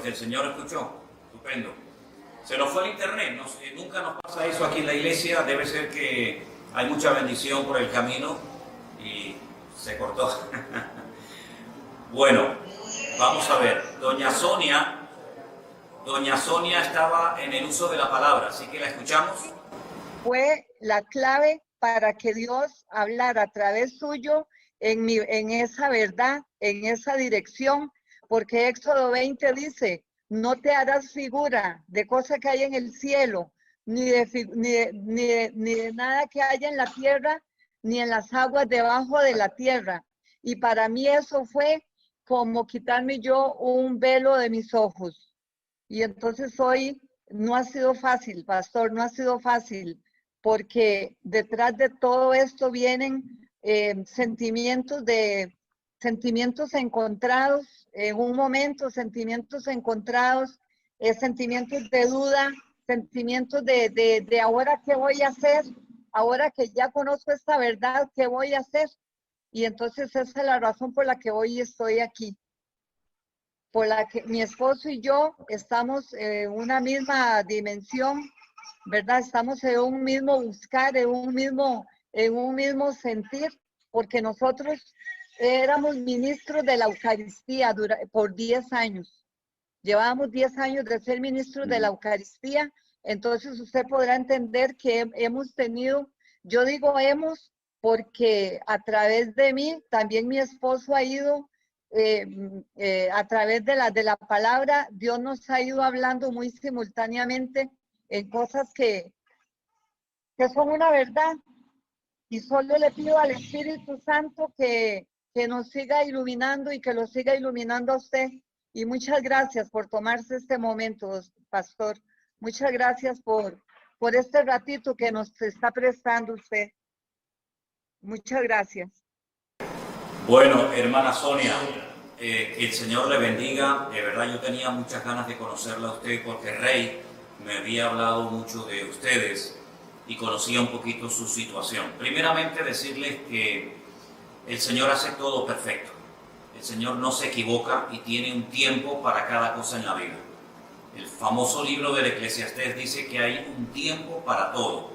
que el Señor escuchó. Estupendo. Se nos fue el internet, nunca nos pasa eso aquí en la iglesia, debe ser que hay mucha bendición por el camino y se cortó. Bueno, vamos a ver, Doña Sonia estaba en el uso de la palabra, así que la escuchamos. Fue la clave para que Dios hablara a través suyo en esa verdad, en esa dirección, porque Éxodo 20 dice: no te harás figura de cosa que hay en el cielo, ni de nada que haya en la tierra, ni en las aguas debajo de la tierra. Y para mí eso fue como quitarme yo un velo de mis ojos. Y entonces hoy no ha sido fácil, pastor, no ha sido fácil, porque detrás de todo esto vienen sentimientos encontrados, en un momento, sentimientos encontrados, sentimientos de duda, sentimientos de ahora qué voy a hacer, ahora que ya conozco esta verdad, ¿qué voy a hacer? Y entonces esa es la razón por la que hoy estoy aquí, por la que mi esposo y yo estamos en una misma dimensión, ¿verdad? Estamos en un mismo buscar, en un mismo sentir, porque nosotros éramos ministros de la Eucaristía por 10 años. Llevábamos 10 años de ser ministros de la Eucaristía, entonces usted podrá entender que hemos tenido, yo digo hemos, porque a través de mí, también mi esposo ha ido, a través de la palabra, Dios nos ha ido hablando muy simultáneamente en cosas que son una verdad. Y solo le pido al Espíritu Santo que nos siga iluminando y que lo siga iluminando a usted. Y muchas gracias por tomarse este momento, pastor. Muchas gracias por este ratito que nos está prestando usted. Muchas gracias. Bueno, hermana Sonia, que el Señor le bendiga. De verdad yo tenía muchas ganas de conocerla a usted porque Rey me había hablado mucho de ustedes y conocía un poquito su situación. Primeramente decirles que el Señor hace todo perfecto. El Señor no se equivoca y tiene un tiempo para cada cosa en la vida. El famoso libro del Eclesiastés dice que hay un tiempo para todo.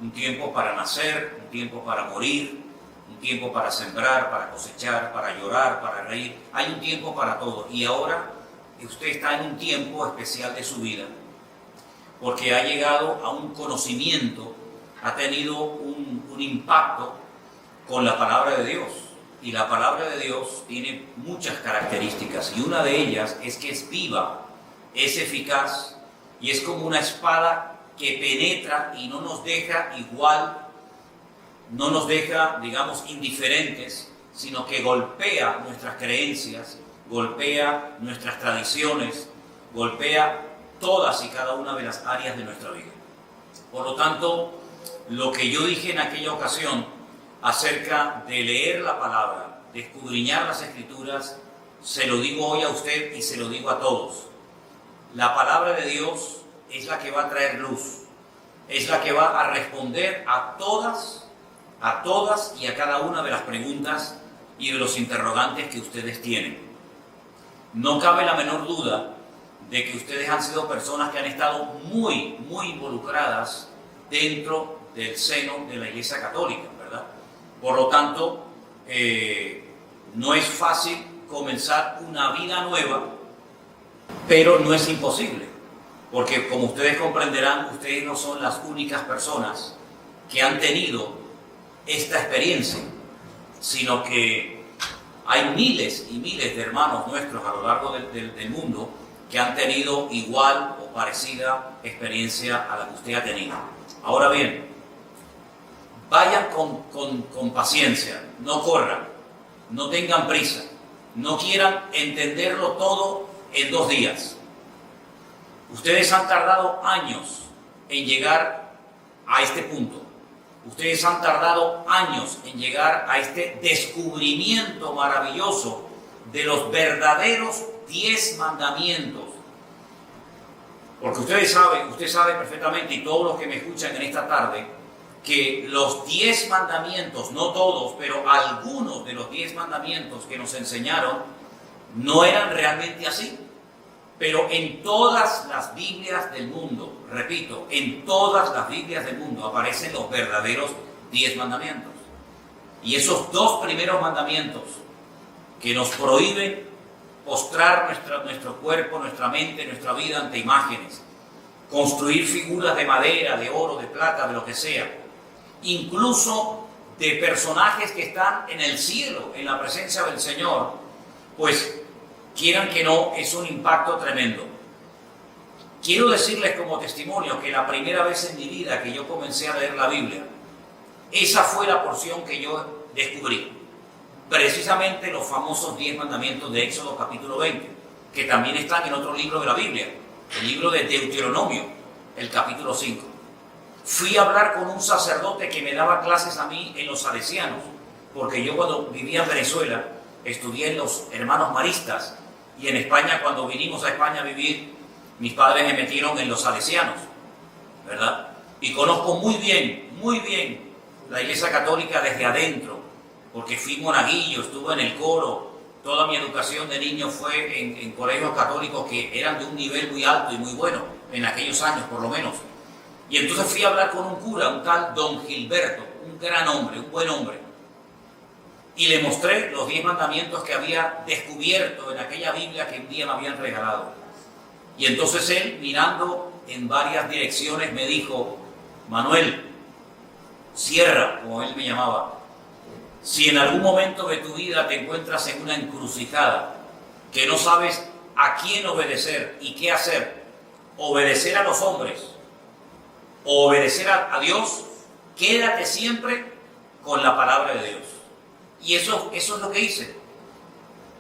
Un tiempo para nacer, un tiempo para morir, un tiempo para sembrar, para cosechar, para llorar, para reír. Hay un tiempo para todo. Y ahora usted está en un tiempo especial de su vida, porque ha llegado a un conocimiento, ha tenido un impacto con la palabra de Dios. Y la palabra de Dios tiene muchas características, y una de ellas es que es viva, es eficaz, y es como una espada que penetra y no nos deja igual, no nos deja, digamos, indiferentes, sino que golpea nuestras creencias, golpea nuestras tradiciones, golpea todas y cada una de las áreas de nuestra vida. Por lo tanto, lo que yo dije en aquella ocasión acerca de leer la palabra, de escudriñar las Escrituras, se lo digo hoy a usted y se lo digo a todos. La palabra de Dios es la que va a traer luz, es la que va a responder a todas y a cada una de las preguntas y de los interrogantes que ustedes tienen. No cabe la menor duda de que ustedes han sido personas que han estado muy, muy involucradas dentro del seno de la Iglesia Católica, ¿verdad? Por lo tanto, no es fácil comenzar una vida nueva, pero no es imposible, porque como ustedes comprenderán, ustedes no son las únicas personas que han tenido esta experiencia, sino que hay miles y miles de hermanos nuestros a lo largo del mundo que han tenido igual o parecida experiencia a la que usted ha tenido. Ahora bien, vayan con paciencia, no corran, no tengan prisa, no quieran entenderlo todo en 2 días. Ustedes han tardado años en llegar a este punto. Ustedes han tardado años en llegar a este descubrimiento maravilloso de los verdaderos 10 mandamientos. Porque usted sabe perfectamente, y todos los que me escuchan en esta tarde, que los 10 mandamientos, no todos, pero algunos de los 10 mandamientos que nos enseñaron, no eran realmente así. Pero en todas las Biblias del mundo, repito, en todas las Biblias del mundo aparecen los verdaderos 10 mandamientos. Y esos 2 primeros mandamientos que nos prohíben postrar nuestro cuerpo, nuestra mente, nuestra vida ante imágenes, construir figuras de madera, de oro, de plata, de lo que sea, incluso de personajes que están en el cielo, en la presencia del Señor, pues quieran que no, es un impacto tremendo. Quiero decirles como testimonio que la primera vez en mi vida que yo comencé a leer la Biblia, esa fue la porción que yo descubrí. Precisamente los famosos 10 mandamientos de Éxodo capítulo 20, que también están en otro libro de la Biblia, el libro de Deuteronomio, el capítulo 5. Fui a hablar con un sacerdote que me daba clases a mí en los salesianos, porque yo cuando vivía en Venezuela estudié en los hermanos maristas, y en España, cuando vinimos a España a vivir, mis padres me metieron en los salesianos, ¿verdad? Y conozco muy bien la Iglesia Católica desde adentro, porque fui monaguillo, estuve en el coro, toda mi educación de niño fue en colegios católicos que eran de un nivel muy alto y muy bueno, en aquellos años por lo menos. Y entonces fui a hablar con un cura, un tal Don Gilberto, un gran hombre, un buen hombre, y le mostré los 10 mandamientos que había descubierto en aquella Biblia que un día me habían regalado. Y entonces él, mirando en varias direcciones, me dijo: Manuel, Sierra, como él me llamaba, si en algún momento de tu vida te encuentras en una encrucijada, que no sabes a quién obedecer y qué hacer, obedecer a los hombres o obedecer a Dios, quédate siempre con la palabra de Dios. Y eso es lo que hice.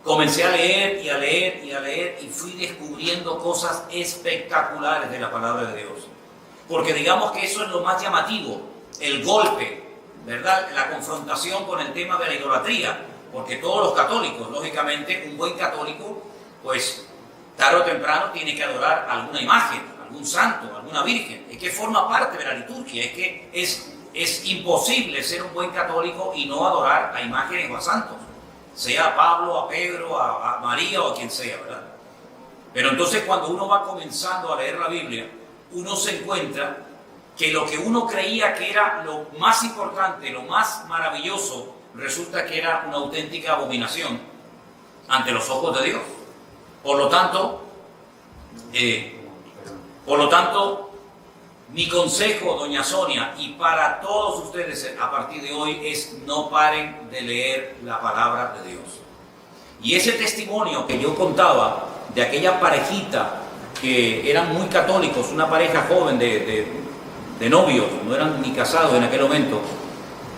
Comencé a leer y a leer y a leer y fui descubriendo cosas espectaculares de la palabra de Dios. Porque digamos que eso es lo más llamativo, el golpe, ¿verdad? La confrontación con el tema de la idolatría. Porque todos los católicos, lógicamente, un buen católico, pues tarde o temprano tiene que adorar alguna imagen, algún santo, alguna virgen. Es que forma parte de la liturgia, es que es imposible ser un buen católico y no adorar a imágenes o a santos, sea a Pablo, a Pedro, a María o a quien sea, ¿verdad? Pero entonces cuando uno va comenzando a leer la Biblia, uno se encuentra que lo que uno creía que era lo más importante, lo más maravilloso, resulta que era una auténtica abominación ante los ojos de Dios. Por lo tanto, mi consejo, doña Sonia, y para todos ustedes a partir de hoy es: no paren de leer la palabra de Dios. Y ese testimonio que yo contaba de aquella parejita que eran muy católicos, una pareja joven de novios, no eran ni casados en aquel momento,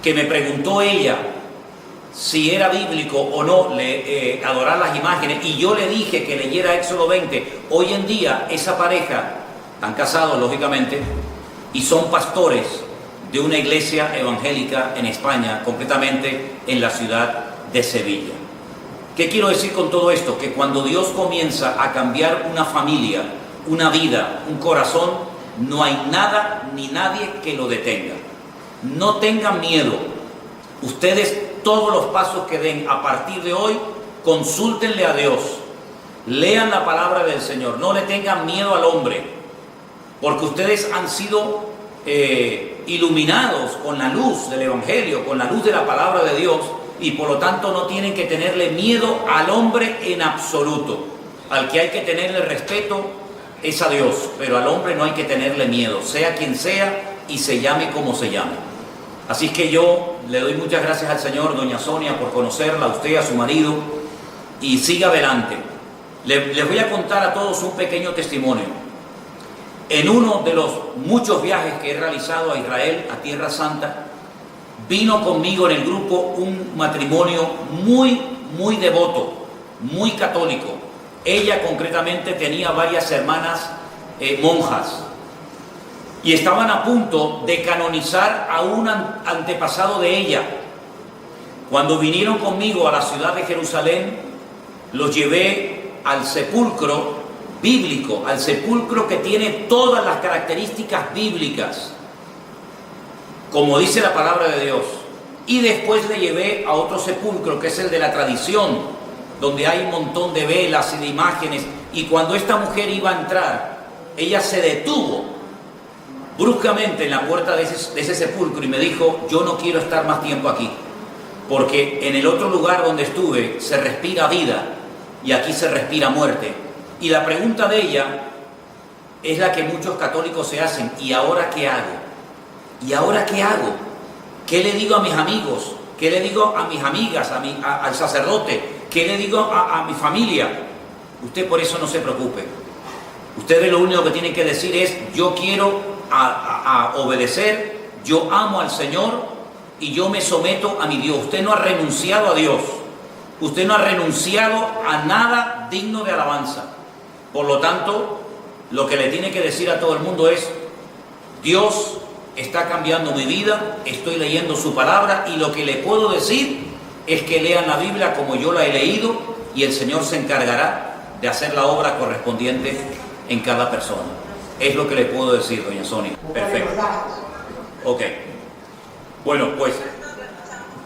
que me preguntó ella si era bíblico o no adorar las imágenes, y yo le dije que leyera Éxodo 20. Hoy en día esa pareja, están casados lógicamente, y son pastores de una iglesia evangélica en España, concretamente en la ciudad de Sevilla. ¿Qué quiero decir con todo esto? Que cuando Dios comienza a cambiar una familia, una vida, un corazón, no hay nada ni nadie que lo detenga. No tengan miedo. Ustedes, todos los pasos que den a partir de hoy, consúltenle a Dios. Lean la palabra del Señor. No le tengan miedo al hombre, porque ustedes han sido iluminados con la luz del Evangelio, con la luz de la palabra de Dios, y por lo tanto no tienen que tenerle miedo al hombre en absoluto. Al que hay que tenerle respeto es a Dios, pero al hombre no hay que tenerle miedo, sea quien sea y se llame como se llame. Así que yo le doy muchas gracias al Señor, doña Sonia, por conocerla, a usted, a su marido, y siga adelante. Les voy a contar a todos un pequeño testimonio. En uno de los muchos viajes que he realizado a Israel, a Tierra Santa, vino conmigo en el grupo un matrimonio muy devoto, muy católico. Ella concretamente tenía varias hermanas monjas, y estaban a punto de canonizar a un antepasado de ella. Cuando vinieron conmigo a la ciudad de Jerusalén, los llevé al sepulcro bíblico, al sepulcro que tiene todas las características bíblicas, como dice la palabra de Dios. Y después le llevé a otro sepulcro, que es el de la tradición, donde hay un montón de velas y de imágenes, y cuando esta mujer iba a entrar, ella se detuvo bruscamente en la puerta de ese sepulcro y me dijo: yo no quiero estar más tiempo aquí, porque en el otro lugar donde estuve se respira vida y aquí se respira muerte. Y la pregunta de ella es la que muchos católicos se hacen: ¿y ahora qué hago? ¿Y ahora qué hago? ¿Qué le digo a mis amigos? ¿Qué le digo a mis amigas, al sacerdote? ¿Qué le digo a mi familia? Usted por eso no se preocupe. Ustedes lo único que tienen que decir es: yo quiero a obedecer, yo amo al Señor y yo me someto a mi Dios. Usted no ha renunciado a Dios. Usted no ha renunciado a nada digno de alabanza. Por lo tanto, lo que le tiene que decir a todo el mundo es: Dios está cambiando mi vida, estoy leyendo su palabra, y lo que le puedo decir es que lean la Biblia como yo la he leído, y el Señor se encargará de hacer la obra correspondiente en cada persona. Es lo que le puedo decir, doña Sonia. Perfecto. Ok. Bueno, pues,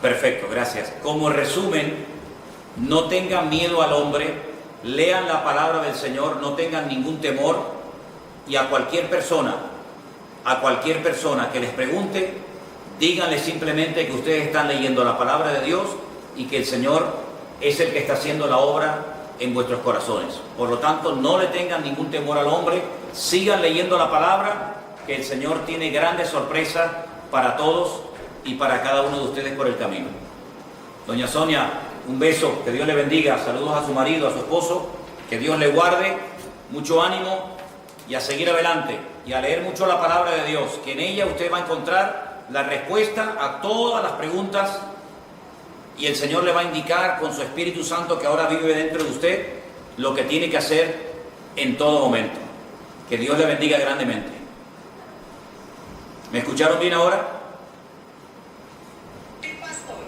perfecto, gracias. Como resumen, no tengan miedo al hombre, lean la palabra del Señor, no tengan ningún temor, y a cualquier persona que les pregunte, díganle simplemente que ustedes están leyendo la palabra de Dios y que el Señor es el que está haciendo la obra en vuestros corazones. Por lo tanto, no le tengan ningún temor al hombre, sigan leyendo la palabra, que el Señor tiene grandes sorpresas para todos y para cada uno de ustedes por el camino. Doña Sonia, un beso, que Dios le bendiga, saludos a su marido, a su esposo, que Dios le guarde, mucho ánimo y a seguir adelante y a leer mucho la palabra de Dios, que en ella usted va a encontrar la respuesta a todas las preguntas, y el Señor le va a indicar con su Espíritu Santo, que ahora vive dentro de usted, lo que tiene que hacer en todo momento. Que Dios le bendiga grandemente. ¿Me escucharon bien ahora?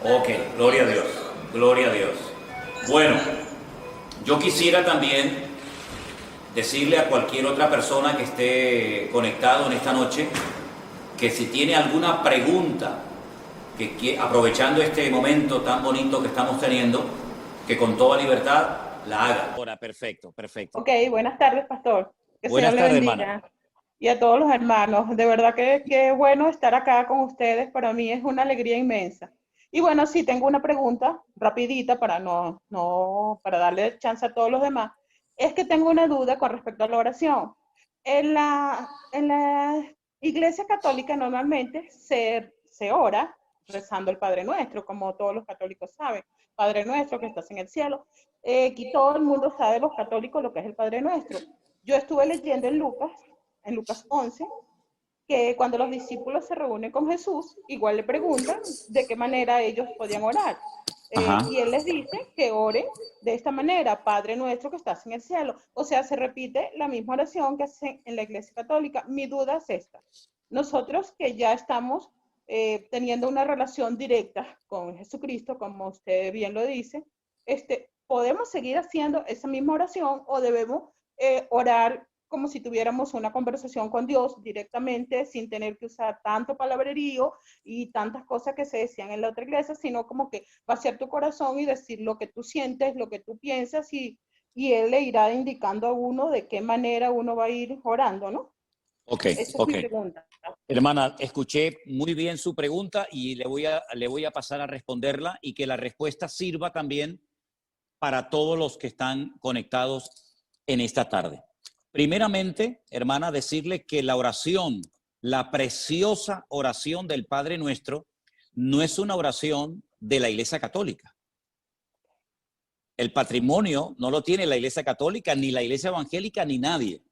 Ok, gloria a Dios, gloria a Dios. Bueno, yo quisiera también decirle a cualquier otra persona que esté conectado en esta noche, que si tiene alguna pregunta, que aprovechando este momento tan bonito que estamos teniendo, que con toda libertad la haga. Ahora, perfecto, perfecto. Ok, buenas tardes, pastor. Que Buenas Señor le tardes, bendiga. hermana. Y a todos los hermanos. De verdad que qué bueno estar acá con ustedes. Para mí es una alegría inmensa. Y bueno, sí, tengo una pregunta rapidita para para darle chance a todos los demás. Es que tengo una duda con respecto a la oración. En la Iglesia Católica normalmente se ora rezando el Padre Nuestro, como todos los católicos saben. Padre Nuestro que estás en el cielo. Aquí todo el mundo sabe, los católicos, lo que es el Padre Nuestro. Yo estuve leyendo en Lucas 11, que cuando los discípulos se reúnen con Jesús, igual le preguntan de qué manera ellos podían orar. Y él les dice que oren de esta manera: Padre Nuestro que estás en el cielo. O sea, se repite la misma oración que hacen en la Iglesia Católica. Mi duda es esta: nosotros que ya estamos teniendo una relación directa con Jesucristo, como usted bien lo dice, ¿podemos seguir haciendo esa misma oración o debemos orar como si tuviéramos una conversación con Dios directamente, sin tener que usar tanto palabrerío y tantas cosas que se decían en la otra iglesia, sino como que vaciar tu corazón y decir lo que tú sientes, lo que tú piensas, y Él le irá indicando a uno de qué manera uno va a ir orando, ¿no? Ok, Esa es mi pregunta. Hermana, escuché muy bien su pregunta y le voy a pasar a responderla, y que la respuesta sirva también para todos los que están conectados en esta tarde. Primeramente, hermana, decirle que la oración, la preciosa oración del Padre Nuestro, no es una oración de la Iglesia Católica. El patrimonio no lo tiene la Iglesia Católica, ni la Iglesia Evangélica, ni nadie.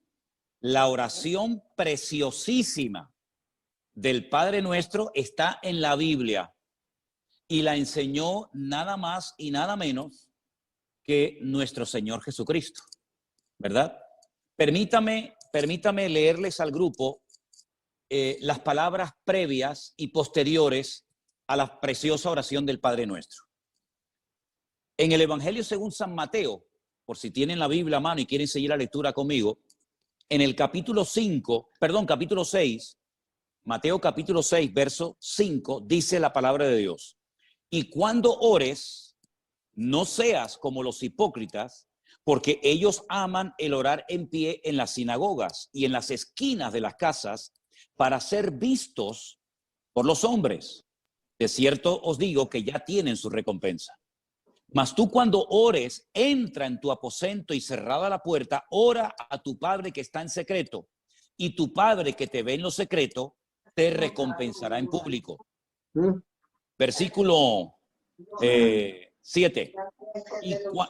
La oración preciosísima del Padre Nuestro está en la Biblia y la enseñó nada más y nada menos que nuestro Señor Jesucristo, ¿verdad? Permítame leerles al grupo las palabras previas y posteriores a la preciosa oración del Padre Nuestro. En el Evangelio según San Mateo, por si tienen la Biblia a mano y quieren seguir la lectura conmigo, en el capítulo 6, Mateo capítulo 6, verso 5, dice la palabra de Dios: y cuando ores, no seas como los hipócritas, porque ellos aman el orar en pie en las sinagogas y en las esquinas de las casas para ser vistos por los hombres. De cierto os digo que ya tienen su recompensa. Mas tú cuando ores, entra en tu aposento y cerrada la puerta, ora a tu Padre que está en secreto, y tu Padre que te ve en lo secreto, te recompensará en público. Versículo 7.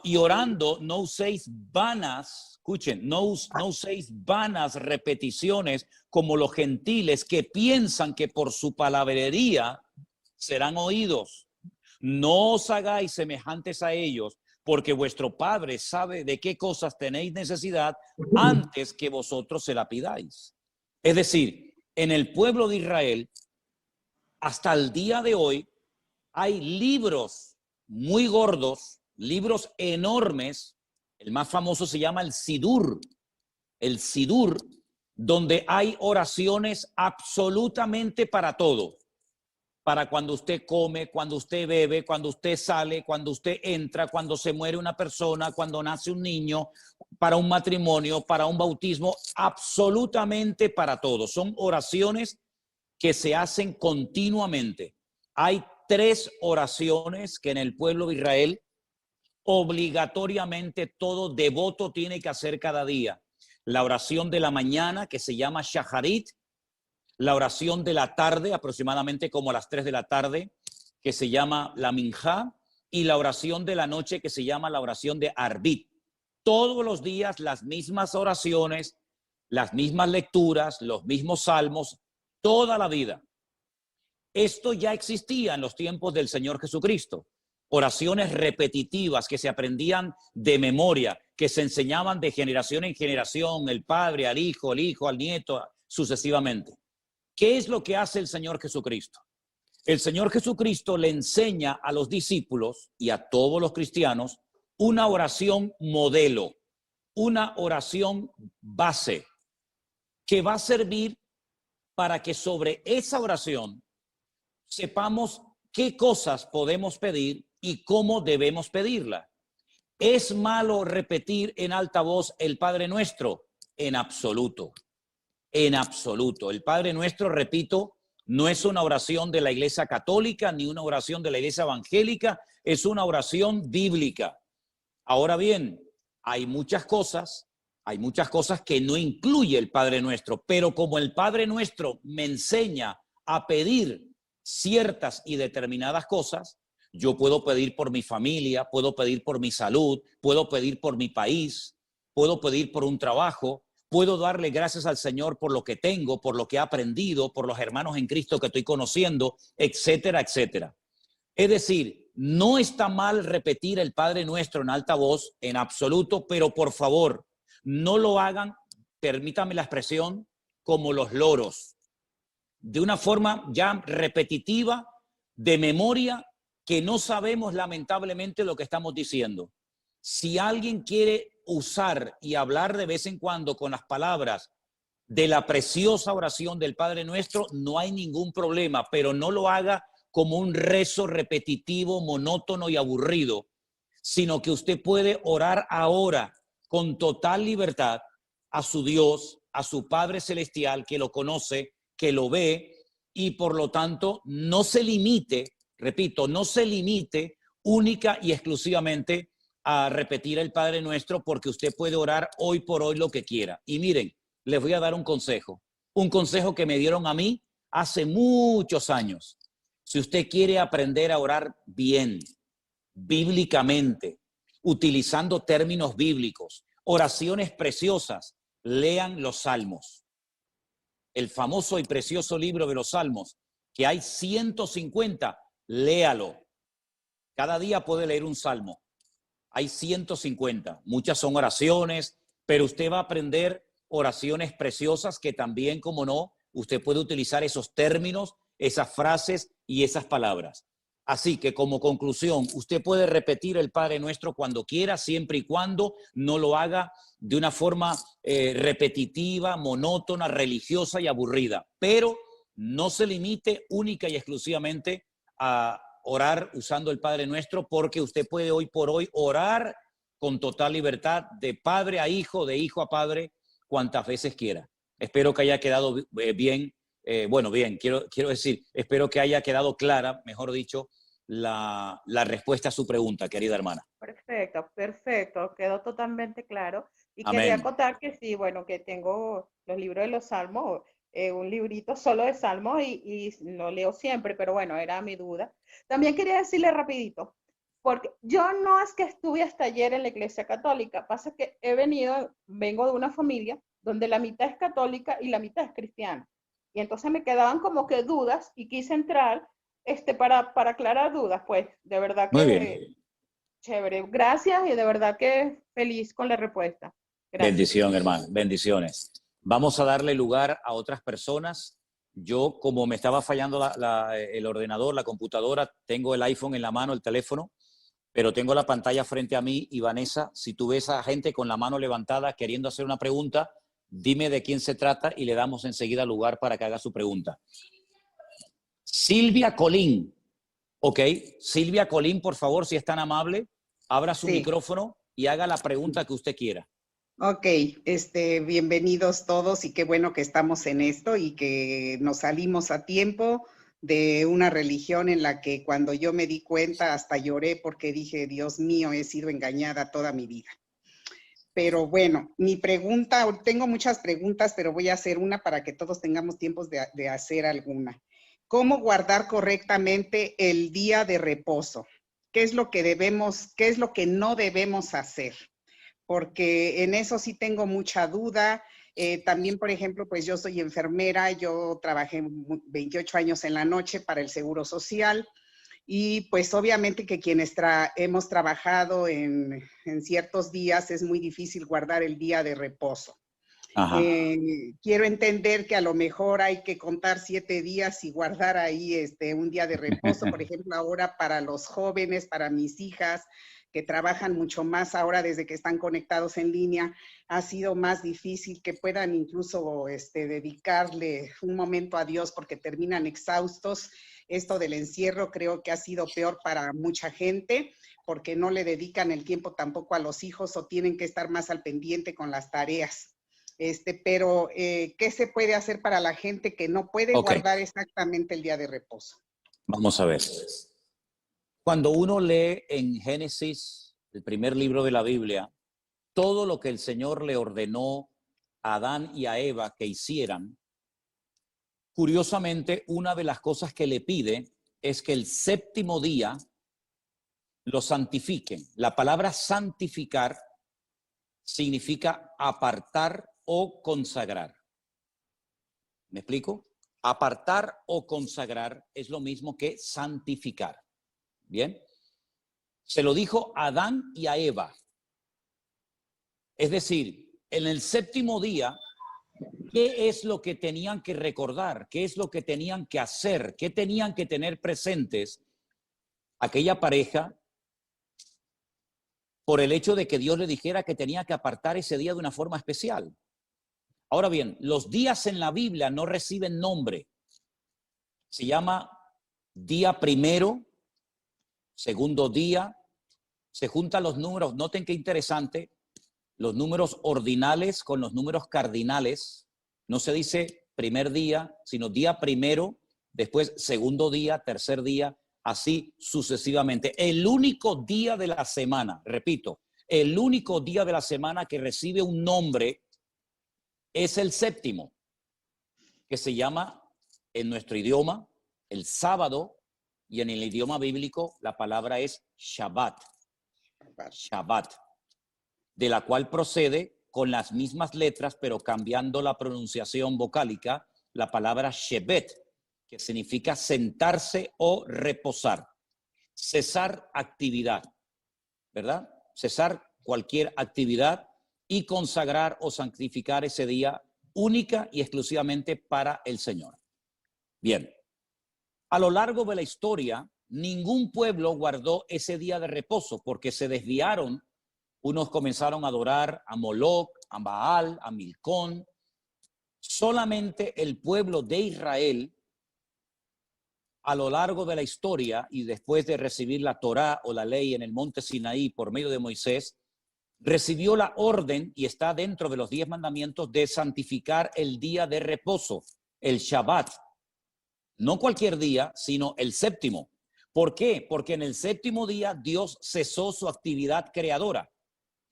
Y orando, no uséis vanas, escuchen, no uséis vanas repeticiones como los gentiles que piensan que por su palabrería serán oídos. No os hagáis semejantes a ellos, porque vuestro Padre sabe de qué cosas tenéis necesidad antes que vosotros se la pidáis. Es decir, en el pueblo de Israel, hasta el día de hoy, hay libros muy gordos, libros enormes. El más famoso se llama el Sidur. El Sidur, donde hay oraciones absolutamente para todo. Para cuando usted come, cuando usted bebe, cuando usted sale, cuando usted entra, cuando se muere una persona, cuando nace un niño, para un matrimonio, para un bautismo, absolutamente para todo. Son oraciones que se hacen continuamente. Hay 3 oraciones que en el pueblo de Israel obligatoriamente todo devoto tiene que hacer cada día. La oración de la mañana, que se llama Shaharit, la oración de la tarde, aproximadamente como a las 3 de la tarde, que se llama la Minjá, y la oración de la noche, que se llama la oración de Arbit. Todos los días las mismas oraciones, las mismas lecturas, los mismos salmos, toda la vida. Esto ya existía en los tiempos del Señor Jesucristo. Oraciones repetitivas que se aprendían de memoria, que se enseñaban de generación en generación, el padre al hijo, el hijo al nieto, sucesivamente. ¿Qué es lo que hace el Señor Jesucristo? El Señor Jesucristo le enseña a los discípulos y a todos los cristianos una oración modelo, una oración base, que va a servir para que sobre esa oración sepamos qué cosas podemos pedir y cómo debemos pedirla. ¿Es malo repetir en alta voz el Padre Nuestro? En absoluto. En absoluto. El Padre Nuestro, repito, no es una oración de la Iglesia Católica ni una oración de la Iglesia Evangélica, es una oración bíblica. Ahora bien, hay muchas cosas que no incluye el Padre Nuestro, pero como el Padre Nuestro me enseña a pedir ciertas y determinadas cosas, yo puedo pedir por mi familia, puedo pedir por mi salud, puedo pedir por mi país, puedo pedir por un trabajo, puedo darle gracias al Señor por lo que tengo, por lo que he aprendido, por los hermanos en Cristo que estoy conociendo, etcétera, etcétera. Es decir, no está mal repetir el Padre Nuestro en alta voz, en absoluto, pero por favor, no lo hagan, permítame la expresión, como los loros, de una forma ya repetitiva, de memoria, que no sabemos lamentablemente lo que estamos diciendo. Si alguien quiere usar y hablar de vez en cuando con las palabras de la preciosa oración del Padre Nuestro, no hay ningún problema, pero no lo haga como un rezo repetitivo, monótono y aburrido, sino que usted puede orar ahora con total libertad a su Dios, a su Padre Celestial, que lo conoce, que lo ve, y por lo tanto no se limite, repito, no se limite única y exclusivamente a repetir el Padre Nuestro, porque usted puede orar hoy por hoy lo que quiera. Y miren, les voy a dar un consejo que me dieron a mí hace muchos años. Si usted quiere aprender a orar bien, bíblicamente, utilizando términos bíblicos, oraciones preciosas, lean los Salmos. El famoso y precioso libro de los Salmos, que hay 150, léalo. Cada día puede leer un salmo. Hay 150, muchas son oraciones, pero usted va a aprender oraciones preciosas que también, como no, usted puede utilizar esos términos, esas frases y esas palabras. Así que como conclusión, usted puede repetir el Padre Nuestro cuando quiera, siempre y cuando no lo haga de una forma repetitiva, monótona, religiosa y aburrida. Pero no se limite única y exclusivamente a orar usando el Padre Nuestro, porque usted puede hoy por hoy orar con total libertad de padre a hijo, de hijo a padre, cuantas veces quiera. Espero que haya quedado bien, quiero decir, espero que haya quedado clara, mejor dicho, la respuesta a su pregunta, querida hermana. Perfecto, perfecto, quedó totalmente claro. Y quería Amén. acotar que sí, bueno, que tengo los libros de los Salmos, un librito solo de Salmos y lo leo siempre, pero bueno, era mi duda. También quería decirle rapidito, porque yo no es que estuve hasta ayer en la Iglesia Católica, pasa que vengo de una familia donde la mitad es católica y la mitad es cristiana. Y entonces me quedaban como que dudas y quise entrar para aclarar dudas, pues de verdad Muy bien. que chévere, gracias y de verdad que feliz con la respuesta. Gracias. Bendición, hermano. Bendiciones. Vamos a darle lugar a otras personas. Yo, como me estaba fallando el ordenador, la computadora, tengo el iPhone en la mano, el teléfono, pero tengo la pantalla frente a mí. Y Vanessa, si tú ves a gente con la mano levantada queriendo hacer una pregunta, dime de quién se trata y le damos enseguida lugar para que haga su pregunta. Silvia Colín. Ok, Silvia Colín, por favor, si es tan amable, abra su micrófono y haga la pregunta que usted quiera. Ok, bienvenidos todos y qué bueno que estamos en esto y que nos salimos a tiempo de una religión en la que cuando yo me di cuenta hasta lloré porque dije, Dios mío, he sido engañada toda mi vida. Pero bueno, mi pregunta, tengo muchas preguntas, pero voy a hacer una para que todos tengamos tiempo de hacer alguna. ¿Cómo guardar correctamente el día de reposo? ¿Qué es lo que no debemos hacer? Porque en eso sí tengo mucha duda. También, por ejemplo, pues yo soy enfermera, yo trabajé 28 años en la noche para el Seguro Social y pues obviamente que quienes hemos trabajado en ciertos días es muy difícil guardar el día de reposo. Quiero entender que a lo mejor hay que contar 7 días y guardar ahí un día de reposo, por ejemplo, ahora para los jóvenes, para mis hijas, que trabajan mucho más ahora desde que están conectados en línea, ha sido más difícil que puedan incluso dedicarle un momento a Dios porque terminan exhaustos. Esto del encierro creo que ha sido peor para mucha gente porque no le dedican el tiempo tampoco a los hijos o tienen que estar más al pendiente con las tareas. Pero ¿qué se puede hacer para la gente que no puede guardar exactamente el día de reposo? Vamos a ver. Cuando uno lee en Génesis, el primer libro de la Biblia, todo lo que el Señor le ordenó a Adán y a Eva que hicieran, curiosamente, una de las cosas que le pide es que el séptimo día lo santifiquen. La palabra santificar significa apartar o consagrar. ¿Me explico? Apartar o consagrar es lo mismo que santificar. Bien, se lo dijo a Adán y a Eva. Es decir, en el séptimo día, ¿qué es lo que tenían que recordar? ¿Qué es lo que tenían que hacer? ¿Qué tenían que tener presentes aquella pareja por el hecho de que Dios le dijera que tenía que apartar ese día de una forma especial? Ahora bien, los días en la Biblia no reciben nombre. Se llama día primero, segundo día, se juntan los números, noten qué interesante, los números ordinales con los números cardinales, no se dice primer día, sino día primero, después segundo día, tercer día, así sucesivamente. El único día de la semana, repito, el único día de la semana que recibe un nombre es el séptimo, que se llama en nuestro idioma el sábado, y en el idioma bíblico la palabra es Shabbat. Shabbat, de la cual procede con las mismas letras, pero cambiando la pronunciación vocálica, la palabra Shebet, que significa sentarse o reposar. Cesar actividad, ¿verdad? Cesar cualquier actividad y consagrar o santificar ese día única y exclusivamente para el Señor. Bien. A lo largo de la historia, ningún pueblo guardó ese día de reposo porque se desviaron. Unos comenzaron a adorar a Moloc, a Baal, a Milcón. Solamente el pueblo de Israel a lo largo de la historia y después de recibir la Torá o la ley en el monte Sinaí por medio de Moisés, recibió la orden, y está dentro de los 10 mandamientos, de santificar el día de reposo, el Shabbat. No cualquier día, sino el séptimo. ¿Por qué? Porque en el séptimo día Dios cesó su actividad creadora.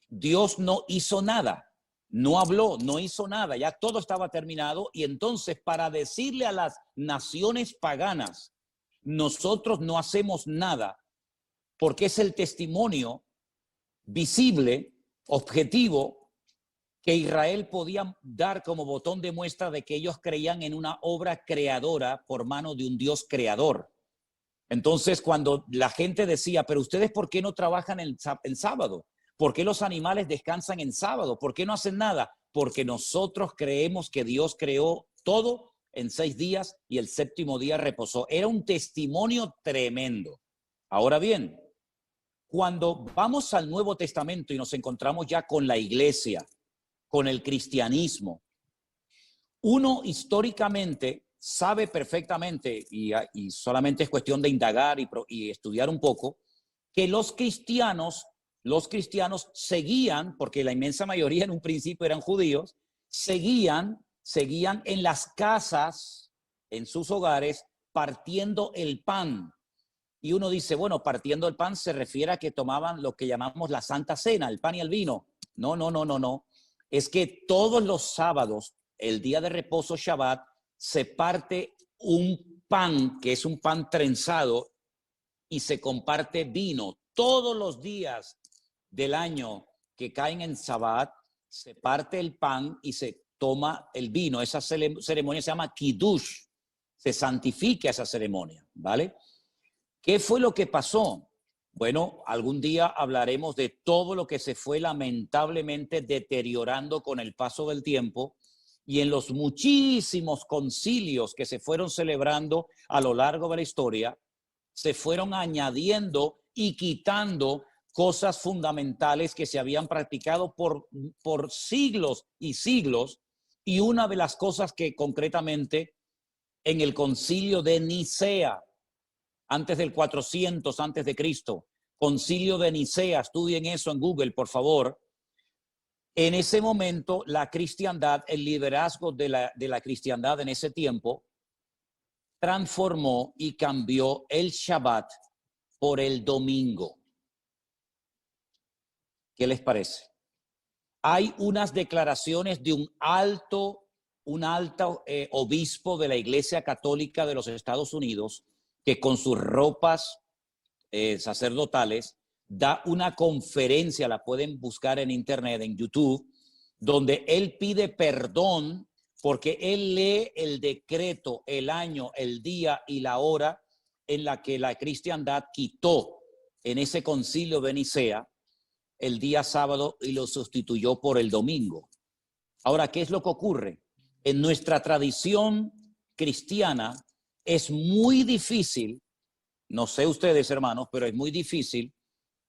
Dios no hizo nada, no habló, no hizo nada, ya todo estaba terminado. Y entonces, para decirle a las naciones paganas, nosotros no hacemos nada, porque es el testimonio visible, objetivo, que Israel podía dar como botón de muestra de que ellos creían en una obra creadora por mano de un Dios creador. Entonces, cuando la gente decía, pero ustedes, ¿por qué no trabajan en sábado? ¿Por qué los animales descansan en sábado? ¿Por qué no hacen nada? Porque nosotros creemos que Dios creó todo en 6 días y el séptimo día reposó. Era un testimonio tremendo. Ahora bien, cuando vamos al Nuevo Testamento y nos encontramos ya con la iglesia, con el cristianismo, uno históricamente sabe perfectamente, y solamente es cuestión de indagar y estudiar un poco, que los cristianos seguían, porque la inmensa mayoría en un principio eran judíos, seguían en las casas, en sus hogares, partiendo el pan. Y uno dice, bueno, partiendo el pan se refiere a que tomaban lo que llamamos la Santa Cena, el pan y el vino. No. Es que todos los sábados, el día de reposo Shabbat, se parte un pan, que es un pan trenzado, y se comparte vino. Todos los días del año que caen en Shabbat, se parte el pan y se toma el vino. Esa ceremonia se llama Kiddush. Se santifica esa ceremonia, ¿vale? ¿Qué fue lo que pasó? Bueno, algún día hablaremos de todo lo que se fue lamentablemente deteriorando con el paso del tiempo y en los muchísimos concilios que se fueron celebrando a lo largo de la historia, se fueron añadiendo y quitando cosas fundamentales que se habían practicado por siglos y siglos. Y una de las cosas que concretamente en el concilio de Nicea, antes del 400 antes de Cristo, concilio de Nicea, estudien eso en Google, por favor. En ese momento, la cristiandad, el liderazgo de la cristiandad en ese tiempo, transformó y cambió el Shabbat por el domingo. ¿Qué les parece? Hay unas declaraciones de un alto obispo de la Iglesia Católica de los Estados Unidos que con sus ropas sacerdotales da una conferencia, la pueden buscar en internet, en YouTube, donde él pide perdón porque él lee el decreto, el año, el día y la hora en la que la cristiandad quitó en ese concilio de Nicea el día sábado y lo sustituyó por el domingo. Ahora, ¿qué es lo que ocurre? En nuestra tradición cristiana es muy difícil, no sé ustedes hermanos, pero es muy difícil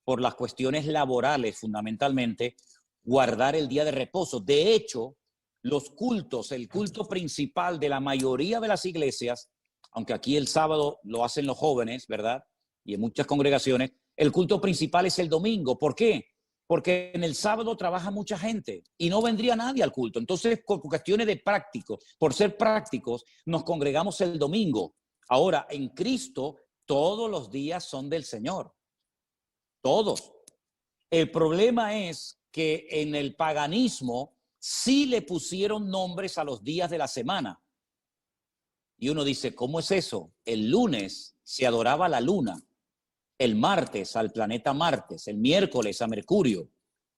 por las cuestiones laborales fundamentalmente, guardar el día de reposo. De hecho, los cultos, el culto principal de la mayoría de las iglesias, aunque aquí el sábado lo hacen los jóvenes, ¿verdad? Y en muchas congregaciones, el culto principal es el domingo. ¿Por qué? Porque en el sábado trabaja mucha gente y no vendría nadie al culto. Entonces, por cuestiones de práctico, por ser prácticos, nos congregamos el domingo. Ahora, en Cristo, todos los días son del Señor. Todos. El problema es que en el paganismo sí le pusieron nombres a los días de la semana. Y uno dice, ¿cómo es eso? El lunes se adoraba la luna, el martes al planeta Martes, el miércoles a Mercurio,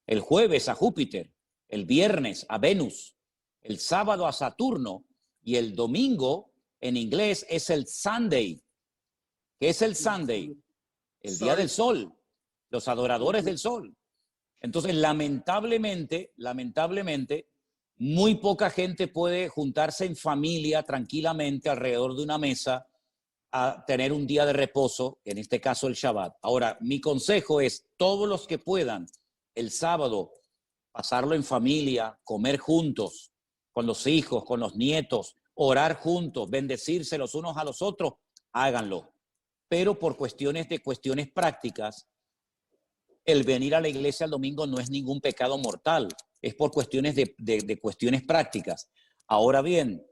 el jueves a Júpiter, el viernes a Venus, el sábado a Saturno y el domingo en inglés es el Sunday. ¿Qué es el Sunday? El día del sol, los adoradores del sol. Entonces, lamentablemente, muy poca gente puede juntarse en familia tranquilamente alrededor de una mesa a tener un día de reposo, en este caso el Shabbat. Ahora, mi consejo es, todos los que puedan el sábado pasarlo en familia, comer juntos, con los hijos, con los nietos, orar juntos, bendecirse los unos a los otros, háganlo. Pero por cuestiones prácticas, el venir a la iglesia el domingo no es ningún pecado mortal, es por cuestiones de cuestiones prácticas. Ahora bien,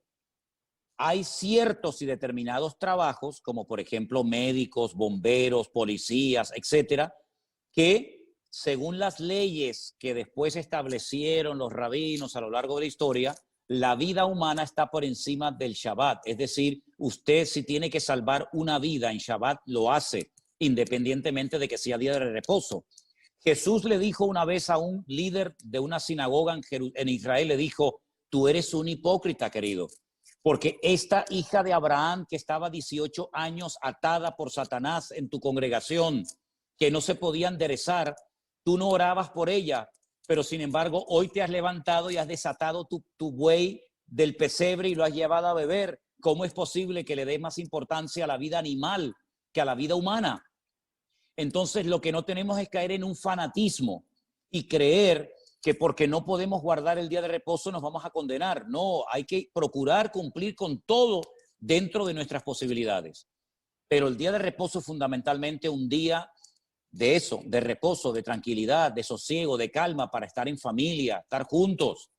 hay ciertos y determinados trabajos, como por ejemplo médicos, bomberos, policías, etcétera, que según las leyes que después establecieron los rabinos a lo largo de la historia, la vida humana está por encima del Shabbat. Es decir, usted si tiene que salvar una vida en Shabbat, lo hace, independientemente de que sea día de reposo. Jesús le dijo una vez a un líder de una sinagoga en Israel, le dijo, tú eres un hipócrita, querido, porque esta hija de Abraham que estaba 18 años atada por Satanás en tu congregación, que no se podía enderezar, tú no orabas por ella, pero sin embargo hoy te has levantado y has desatado tu buey del pesebre y lo has llevado a beber. ¿Cómo es posible que le des más importancia a la vida animal que a la vida humana? Entonces lo que no tenemos es caer en un fanatismo y creer que porque no podemos guardar el día de reposo nos vamos a condenar. No, hay que procurar cumplir con todo dentro de nuestras posibilidades. Pero el día de reposo es fundamentalmente un día de eso, de reposo, de tranquilidad, de sosiego, de calma para estar en familia, estar juntos,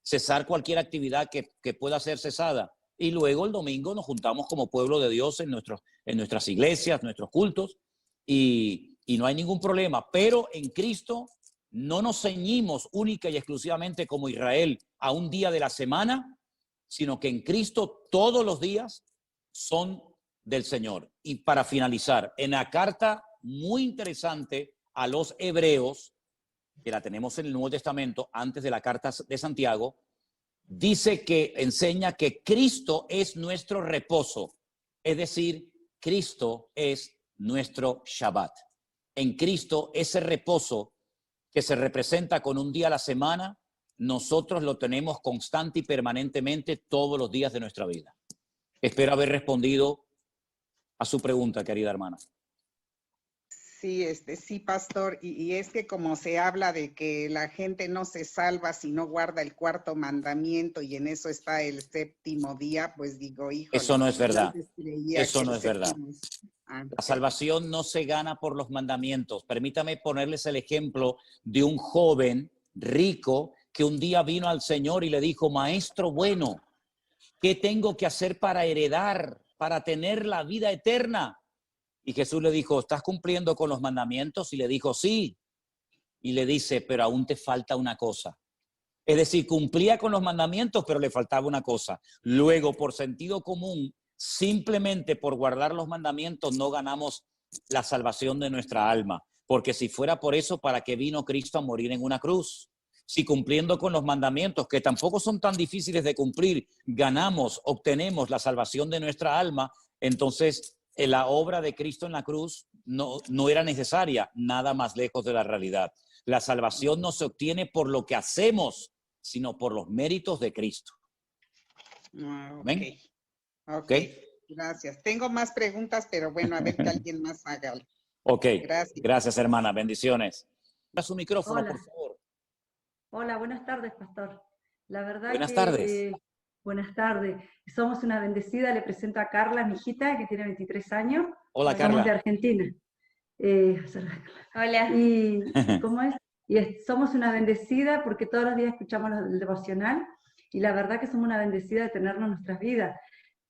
cesar cualquier actividad que pueda ser cesada. Y luego el domingo nos juntamos como pueblo de Dios en nuestras iglesias, nuestros cultos, y no hay ningún problema. Pero en Cristo no nos ceñimos única y exclusivamente como Israel a un día de la semana, sino que en Cristo todos los días son del Señor. Y para finalizar, en la carta muy interesante a los hebreos, que la tenemos en el Nuevo Testamento, antes de la carta de Santiago, dice que enseña que Cristo es nuestro reposo, es decir, Cristo es nuestro Shabbat. En Cristo, ese reposo que se representa con un día a la semana, nosotros lo tenemos constante y permanentemente todos los días de nuestra vida. Espero haber respondido a su pregunta, querida hermana. Sí, sí, pastor, y es que como se habla de que la gente no se salva si no guarda el cuarto mandamiento y en eso está el séptimo día, pues digo, híjole. Eso no es verdad. Eso no es verdad. La salvación no se gana por los mandamientos. Permítame ponerles el ejemplo de un joven rico que un día vino al Señor y le dijo, maestro bueno, ¿qué tengo que hacer para heredar, para tener la vida eterna? Y Jesús le dijo, ¿estás cumpliendo con los mandamientos? Y le dijo, sí. Y le dice, pero aún te falta una cosa. Es decir, cumplía con los mandamientos, pero le faltaba una cosa. Luego, por sentido común, simplemente por guardar los mandamientos no ganamos la salvación de nuestra alma. Porque si fuera por eso, ¿para qué vino Cristo a morir en una cruz? Si cumpliendo con los mandamientos, que tampoco son tan difíciles de cumplir, obtenemos la salvación de nuestra alma, entonces la obra de Cristo en la cruz no era necesaria, nada más lejos de la realidad. La salvación no se obtiene por lo que hacemos, sino por los méritos de Cristo. ¿Ven? Okay. Gracias. Tengo más preguntas, pero bueno, a ver que alguien más haga. Ok, gracias hermana, bendiciones. A su micrófono, Hola. por favor. Hola, buenas tardes, pastor. La verdad buenas tardes. Buenas tardes. Somos una bendecida. Le presento a Carla, mi hijita, que tiene 23 años. Hola, Carla. Somos de Argentina. Hola. Y, ¿cómo es? Somos una bendecida porque todos los días escuchamos el devocional y la verdad que somos una bendecida de tenerlo en nuestras vidas,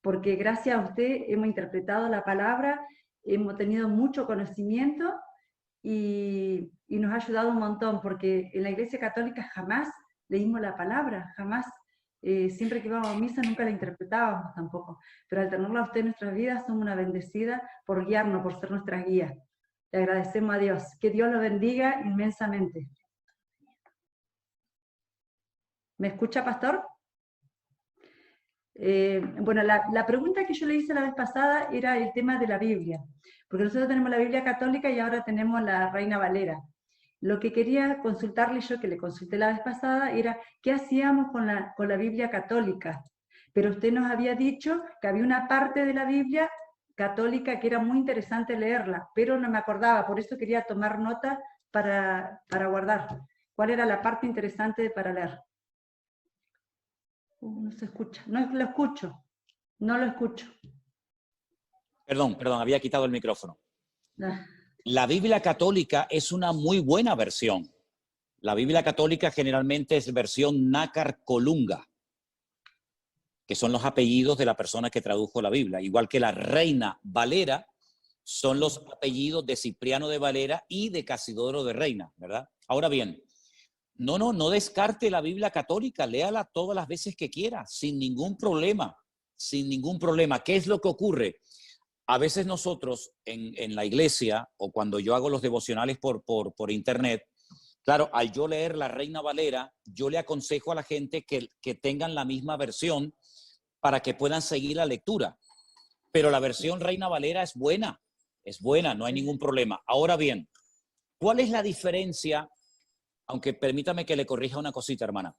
porque gracias a usted hemos interpretado la palabra, hemos tenido mucho conocimiento y nos ha ayudado un montón, porque en la Iglesia Católica jamás leímos la palabra, jamás. Siempre que íbamos a misa nunca la interpretábamos tampoco, pero al tenerla a usted en nuestras vidas somos una bendecida por guiarnos, por ser nuestra guía. Le agradecemos a Dios. Que Dios lo bendiga inmensamente. ¿Me escucha, pastor? Bueno, la pregunta que yo le hice la vez pasada era el tema de la Biblia, porque nosotros tenemos la Biblia católica y ahora tenemos la Reina Valera. Lo que quería consultarle yo, que le consulté la vez pasada, era qué hacíamos con la Biblia católica. Pero usted nos había dicho que había una parte de la Biblia católica que era muy interesante leerla, pero no me acordaba, por eso quería tomar nota para guardar. ¿Cuál era la parte interesante para leer? No se escucha, no lo escucho. Perdón, había quitado el micrófono. Ah, La Biblia católica es una muy buena versión. La Biblia católica generalmente es versión nácar colunga, que son los apellidos de la persona que tradujo la Biblia, igual que la Reina Valera son los apellidos de Cipriano de Valera y de Casidoro de Reina, ¿verdad? Ahora bien, no descarte la Biblia católica, léala todas las veces que quiera, sin ningún problema, sin ningún problema. ¿Qué es lo que ocurre? A veces nosotros en la iglesia o cuando yo hago los devocionales por internet, claro, al yo leer la Reina Valera, yo le aconsejo a la gente que tengan la misma versión para que puedan seguir la lectura. Pero la versión Reina Valera es buena, no hay ningún problema. Ahora bien, ¿cuál es la diferencia? Aunque permítame que le corrija una cosita, hermana.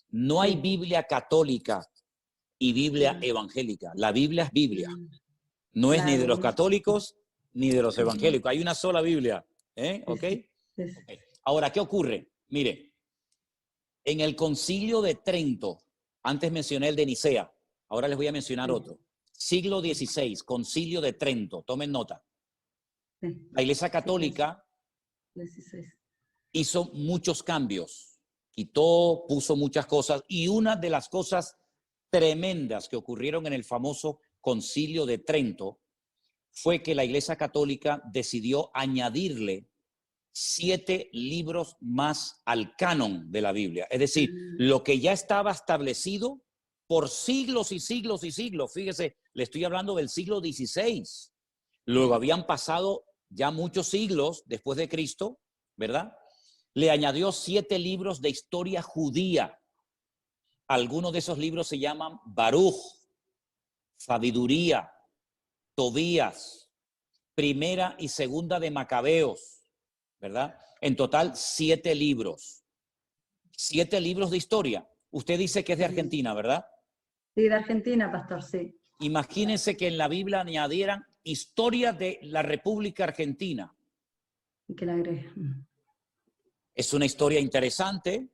No hay Biblia católica y Biblia evangélica. La Biblia es Biblia. No es ni de los católicos ni de los evangélicos. Hay una sola Biblia. ¿Ok? sí. Okay. Ahora, ¿qué ocurre? Mire, en el Concilio de Trento, antes mencioné el de Nicea, ahora les voy a mencionar otro. Siglo XVI, Concilio de Trento, tomen nota. Sí. La Iglesia Católica 16. hizo muchos cambios, quitó, puso muchas cosas, y una de las cosas tremendas que ocurrieron en el famoso Concilio de Trento fue que la Iglesia Católica decidió añadirle 7 libros más al canon de la Biblia. Es decir, lo que ya estaba establecido por siglos y siglos y siglos. Fíjese, le estoy hablando del siglo XVI. Luego habían pasado ya muchos siglos después de Cristo, ¿verdad? Le añadió 7 libros de historia judía. Algunos de esos libros se llaman Baruch, Sabiduría, Tobías, Primera y Segunda de Macabeos, ¿verdad? En total 7 libros. 7 libros de historia. Usted dice que es de Argentina, ¿verdad? Sí, de Argentina, pastor, sí. Imagínense que en la Biblia añadieran historia de la República Argentina. Y que la agregue. Es una historia interesante,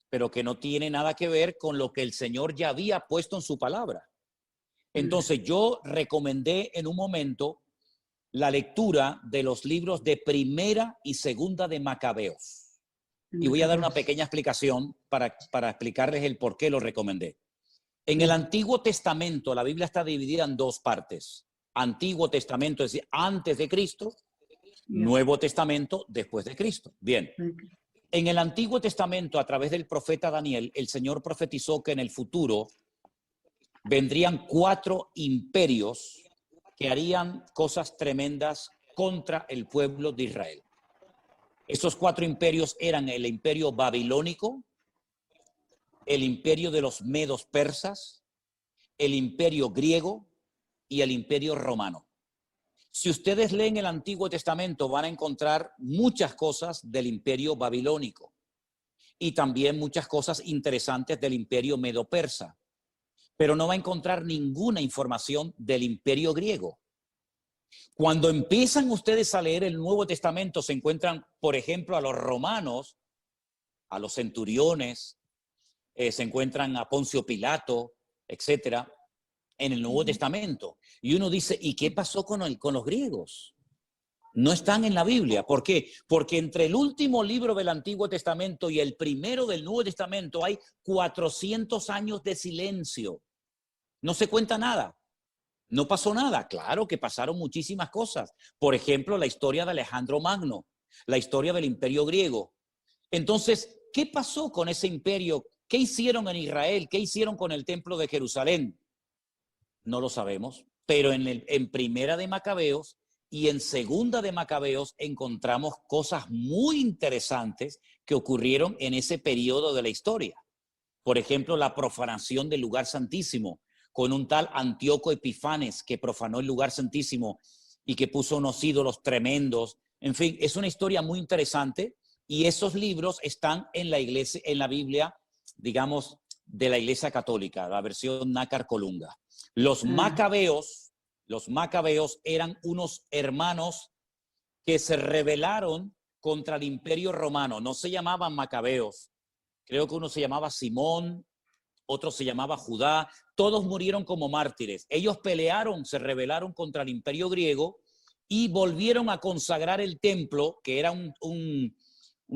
pero que no tiene nada que ver con lo que el Señor ya había puesto en su palabra. Entonces yo recomendé en un momento la lectura de los libros de Primera y Segunda de Macabeos. Y voy a dar una pequeña explicación para explicarles el por qué lo recomendé. En el Antiguo Testamento, la Biblia está dividida en 2 partes. Antiguo Testamento, es decir, antes de Cristo, Nuevo Testamento, después de Cristo. Bien. En el Antiguo Testamento, a través del profeta Daniel, el Señor profetizó que en el futuro vendrían 4 imperios que harían cosas tremendas contra el pueblo de Israel. Esos 4 imperios eran el imperio babilónico, el imperio de los medos persas, el imperio griego y el imperio romano. Si ustedes leen el Antiguo Testamento van a encontrar muchas cosas del imperio babilónico y también muchas cosas interesantes del imperio medo-persa, pero no va a encontrar ninguna información del imperio griego. Cuando empiezan ustedes a leer el Nuevo Testamento se encuentran, por ejemplo, a los romanos, a los centuriones, se encuentran a Poncio Pilato, etcétera, en el Nuevo Testamento. Y uno dice, ¿y qué pasó con los griegos? No están en la Biblia. ¿Por qué? Porque entre el último libro del Antiguo Testamento y el primero del Nuevo Testamento hay 400 años de silencio. No se cuenta nada. No pasó nada. Claro que pasaron muchísimas cosas. Por ejemplo, la historia de Alejandro Magno, la historia del imperio griego. Entonces, ¿qué pasó con ese imperio? ¿Qué hicieron en Israel? ¿Qué hicieron con el templo de Jerusalén? No lo sabemos, pero en Primera de Macabeos y en Segunda de Macabeos encontramos cosas muy interesantes que ocurrieron en ese periodo de la historia. Por ejemplo, la profanación del lugar santísimo con un tal Antíoco Epifanes que profanó el lugar santísimo y que puso unos ídolos tremendos. En fin, es una historia muy interesante y esos libros están en la iglesia, en la Biblia, digamos, de la Iglesia Católica, la versión nácar colunga. Los macabeos eran unos hermanos que se rebelaron contra el imperio romano. No se llamaban macabeos. Creo que uno se llamaba Simón, otro se llamaba Judá, todos murieron como mártires. Ellos pelearon, se rebelaron contra el imperio griego y volvieron a consagrar el templo, que era un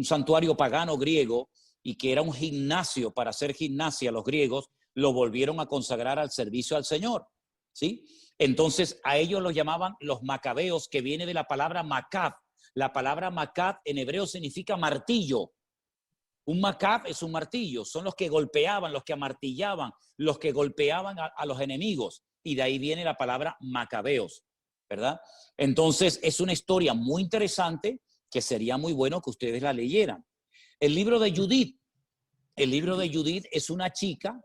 santuario pagano griego y que era un gimnasio para hacer gimnasia. Los griegos lo volvieron a consagrar al servicio al Señor, ¿sí? Entonces a ellos los llamaban los macabeos, que viene de la palabra macab. La palabra macab en hebreo significa martillo. Un macab es un martillo, son los que golpeaban, los que amartillaban, los que golpeaban a los enemigos. Y de ahí viene la palabra macabeos, ¿verdad? Entonces es una historia muy interesante que sería muy bueno que ustedes la leyeran. El libro de Judith es una chica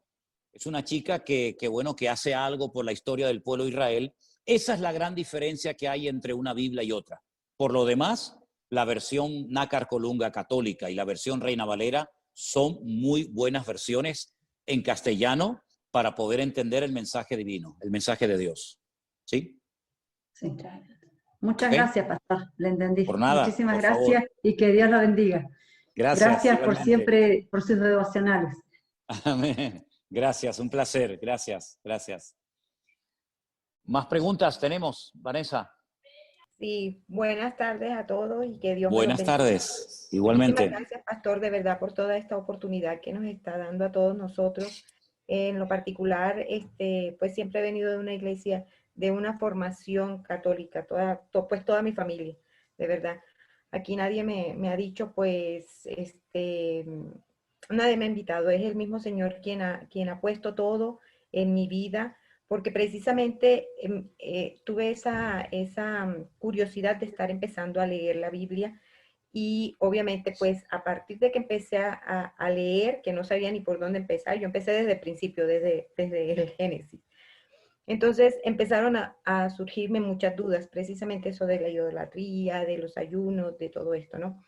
que hace algo por la historia del pueblo de Israel. Esa es la gran diferencia que hay entre una Biblia y otra. Por lo demás, la versión Nácar Colunga católica y la versión Reina Valera son muy buenas versiones en castellano para poder entender el mensaje divino, el mensaje de Dios. ¿Sí? Sí. Muchas ¿Okay? Gracias, pastor. Le entendí. Por nada. Muchísimas por gracias favor. y que Dios lo bendiga. Gracias por igualmente. siempre, por sus devocionales. Amén. Gracias, un placer. Gracias. ¿Más preguntas tenemos, Vanessa? Sí, buenas tardes a todos y que Dios me los Buenas bendiga. tardes, igualmente. Muchísimas gracias, pastor, de verdad, por toda esta oportunidad que nos está dando a todos nosotros. En lo particular, pues siempre he venido de una iglesia, de una formación católica, toda mi familia, de verdad. Aquí nadie me ha dicho, pues, nadie me ha invitado. Es el mismo Señor quien ha puesto todo en mi vida, porque precisamente tuve esa curiosidad de estar empezando a leer la Biblia y obviamente pues a partir de que empecé a leer, que no sabía ni por dónde empezar, yo empecé desde el principio, desde el Génesis. Entonces empezaron a surgirme muchas dudas, precisamente eso de la idolatría, de los ayunos, de todo esto, ¿no?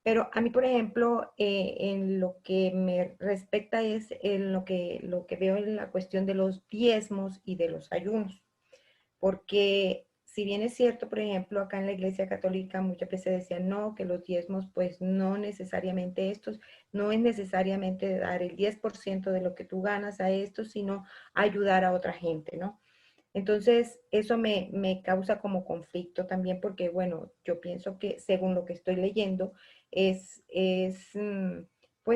Pero a mí, por ejemplo, en lo que me respecta es en lo que veo en la cuestión de los diezmos y de los ayunos. Porque si bien es cierto, por ejemplo, acá en la Iglesia Católica muchas veces decían, no, que los diezmos, pues no necesariamente estos, no es necesariamente dar el 10% de lo que tú ganas a esto, sino ayudar a otra gente, ¿no? Entonces, eso me causa como conflicto también porque, bueno, yo pienso que según lo que estoy leyendo, pues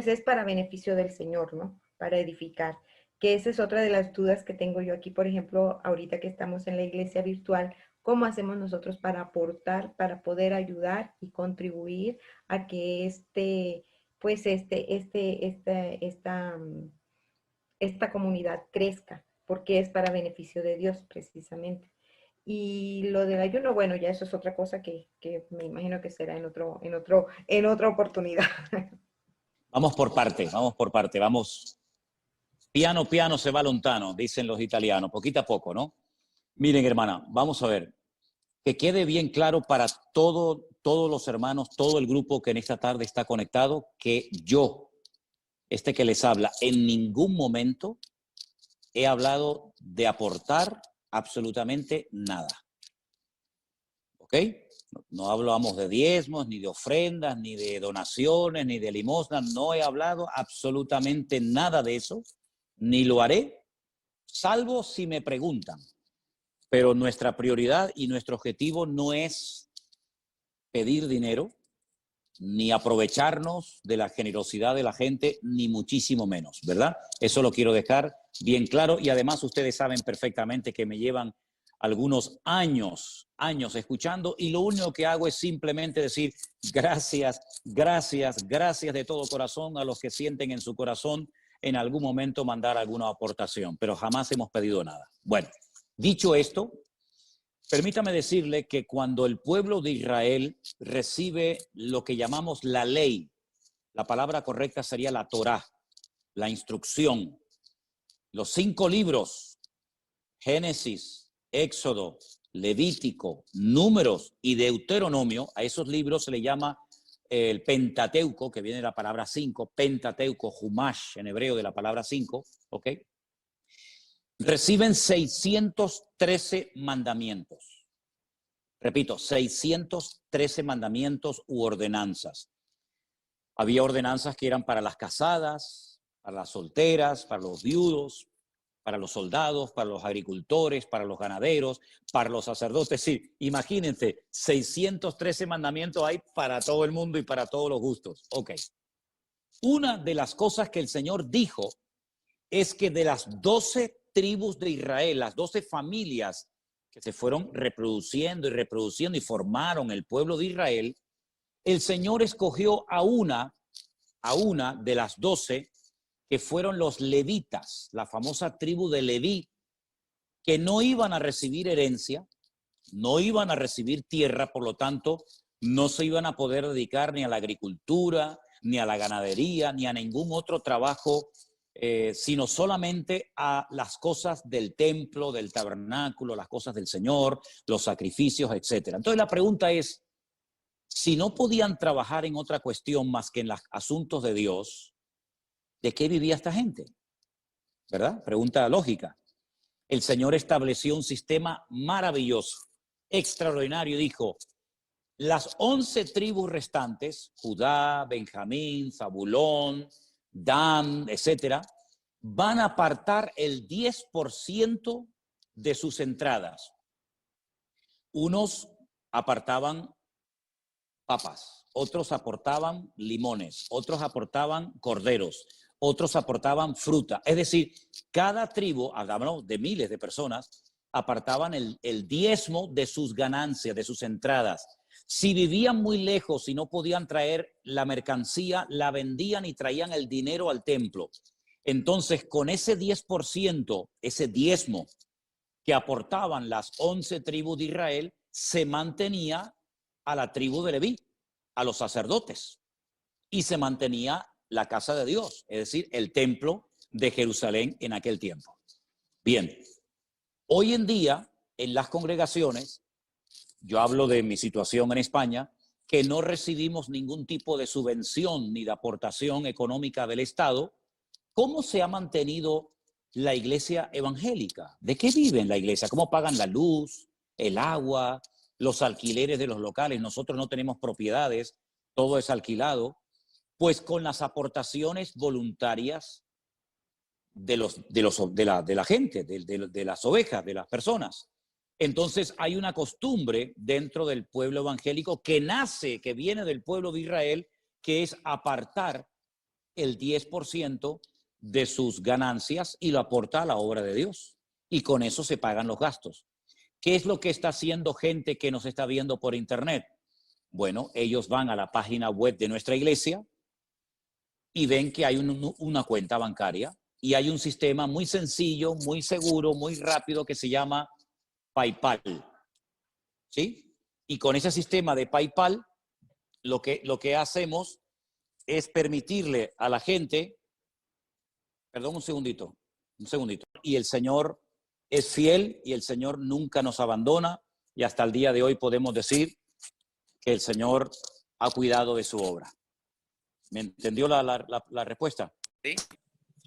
es para beneficio del Señor, ¿no? Para edificar. Que esa es otra de las dudas que tengo yo aquí, por ejemplo, ahorita que estamos en la iglesia virtual, ¿cómo hacemos nosotros para aportar, para poder ayudar y contribuir a que esta comunidad crezca? Porque es para beneficio de Dios precisamente. Y lo del ayuno, bueno, ya eso es otra cosa que me imagino que será en otra oportunidad. Vamos por parte, vamos. Piano, piano se va lontano, dicen los italianos, poquito a poco, ¿no? Miren, hermana, vamos a ver, que quede bien claro para todos los hermanos, todo el grupo que en esta tarde está conectado, que yo, que les habla, en ningún momento he hablado de aportar absolutamente nada. ¿Ok? No hablamos de diezmos, ni de ofrendas, ni de donaciones, ni de limosnas. No he hablado absolutamente nada de eso, ni lo haré, salvo si me preguntan. Pero nuestra prioridad y nuestro objetivo no es pedir dinero, ni aprovecharnos de la generosidad de la gente, ni muchísimo menos, ¿verdad? Eso lo quiero dejar bien claro y además ustedes saben perfectamente que me llevan algunos años escuchando y lo único que hago es simplemente decir gracias de todo corazón a los que sienten en su corazón en algún momento mandar alguna aportación, pero jamás hemos pedido nada. Bueno, dicho esto, permítame decirle que cuando el pueblo de Israel recibe lo que llamamos la ley, la palabra correcta sería la Torá, la instrucción, los 5 libros, Génesis, Éxodo, Levítico, Números y Deuteronomio, a esos libros se le llama el Pentateuco, que viene de la palabra 5, Pentateuco, Humash, en hebreo de la palabra 5, ¿ok? Reciben 613 mandamientos. Repito, 613 mandamientos u ordenanzas. Había ordenanzas que eran para las casadas, para las solteras, para los viudos, para los soldados, para los agricultores, para los ganaderos, para los sacerdotes. Sí, imagínense, 613 mandamientos hay para todo el mundo y para todos los gustos. Ok. Una de las cosas que el Señor dijo es que de las 12 tribus de Israel, las 12 familias que se fueron reproduciendo y formaron el pueblo de Israel, el Señor escogió a una de las 12 que fueron los levitas, la famosa tribu de Leví, que no iban a recibir herencia, no iban a recibir tierra, por lo tanto, no se iban a poder dedicar ni a la agricultura, ni a la ganadería, ni a ningún otro trabajo, sino solamente a las cosas del templo, del tabernáculo, las cosas del Señor, los sacrificios, etc. Entonces la pregunta es, si no podían trabajar en otra cuestión más que en los asuntos de Dios, ¿de qué vivía esta gente? ¿Verdad? Pregunta lógica. El Señor estableció un sistema maravilloso, extraordinario. Dijo, las 11 tribus restantes, Judá, Benjamín, Zabulón, Dan, etcétera, van a apartar el 10% de sus entradas. Unos apartaban papas, otros aportaban limones, otros aportaban corderos, otros aportaban fruta. Es decir, cada tribu, hablamos de miles de personas, apartaban el diezmo de sus ganancias, de sus entradas. Si vivían muy lejos y no podían traer la mercancía, la vendían y traían el dinero al templo. Entonces, con ese 10%, ese diezmo que aportaban las 11 tribus de Israel, se mantenía a la tribu de Leví, a los sacerdotes, y se mantenía la casa de Dios, es decir, el templo de Jerusalén en aquel tiempo. Bien, hoy en día, en las congregaciones, yo hablo de mi situación en España, que no recibimos ningún tipo de subvención ni de aportación económica del Estado. ¿Cómo se ha mantenido la iglesia evangélica? ¿De qué vive la iglesia? ¿Cómo pagan la luz, el agua, los alquileres de los locales? Nosotros no tenemos propiedades, todo es alquilado. Pues con las aportaciones voluntarias de la gente, de las ovejas, de las personas. Entonces hay una costumbre dentro del pueblo evangélico que nace, que viene del pueblo de Israel, que es apartar el 10% de sus ganancias y lo aporta a la obra de Dios. Y con eso se pagan los gastos. ¿Qué es lo que está haciendo gente que nos está viendo por internet? Bueno, ellos van a la página web de nuestra iglesia y ven que hay una cuenta bancaria y hay un sistema muy sencillo, muy seguro, muy rápido que se llama PayPal, ¿sí? Y con ese sistema de PayPal, lo que hacemos es permitirle a la gente, perdón, un segundito, y el Señor es fiel y el Señor nunca nos abandona y hasta el día de hoy podemos decir que el Señor ha cuidado de su obra. ¿Me entendió la respuesta? ¿Sí?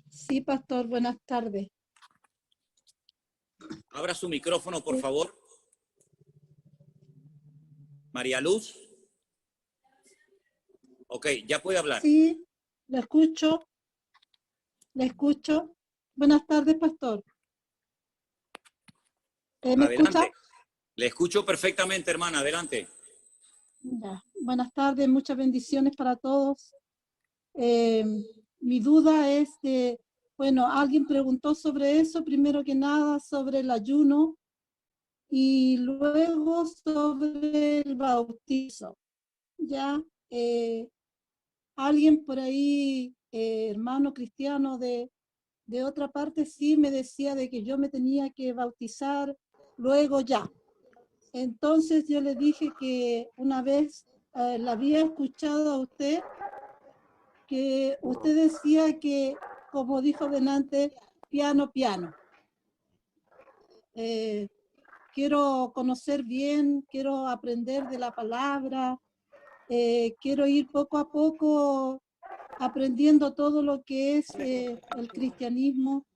Sí, pastor, buenas tardes. Abra su micrófono, por favor. María Luz. Ok, ya puede hablar. Sí, la escucho. La escucho. Buenas tardes, pastor. ¿Me Adelante. escucha? Le escucho perfectamente, hermana. Adelante. Ya. Buenas tardes, muchas bendiciones para todos. Mi duda es que, bueno, alguien preguntó sobre eso, primero que nada, sobre el ayuno y luego sobre el bautizo. Ya, alguien por ahí, hermano cristiano de otra parte, sí me decía de que yo me tenía que bautizar luego ya. Entonces yo le dije que una vez la había escuchado a usted, que usted decía que, como dijo delante, piano, piano. Quiero conocer bien, quiero aprender de la palabra, quiero ir poco a poco aprendiendo todo lo que es el cristianismo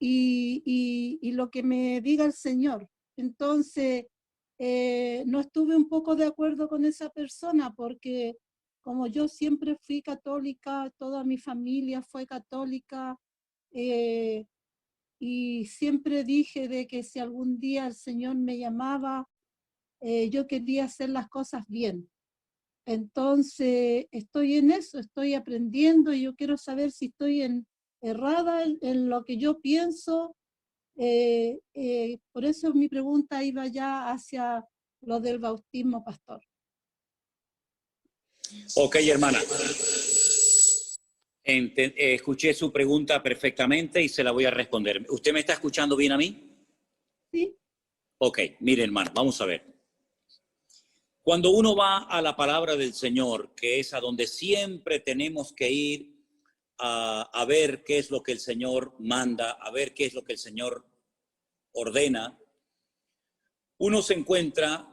y lo que me diga el Señor. Entonces, no estuve un poco de acuerdo con esa persona porque como yo siempre fui católica, toda mi familia fue católica, y siempre dije de que si algún día el Señor me llamaba, yo quería hacer las cosas bien. Entonces, estoy en eso, estoy aprendiendo y yo quiero saber si estoy errada en lo que yo pienso. Por eso mi pregunta iba ya hacia lo del bautismo, pastor. Ok, hermana. Escuché su pregunta perfectamente y se la voy a responder. ¿Usted me está escuchando bien a mí? Sí. Ok, mire, hermana, vamos a ver. Cuando uno va a la palabra del Señor, que es a donde siempre tenemos que ir a ver qué es lo que el Señor manda, a ver qué es lo que el Señor ordena, uno se encuentra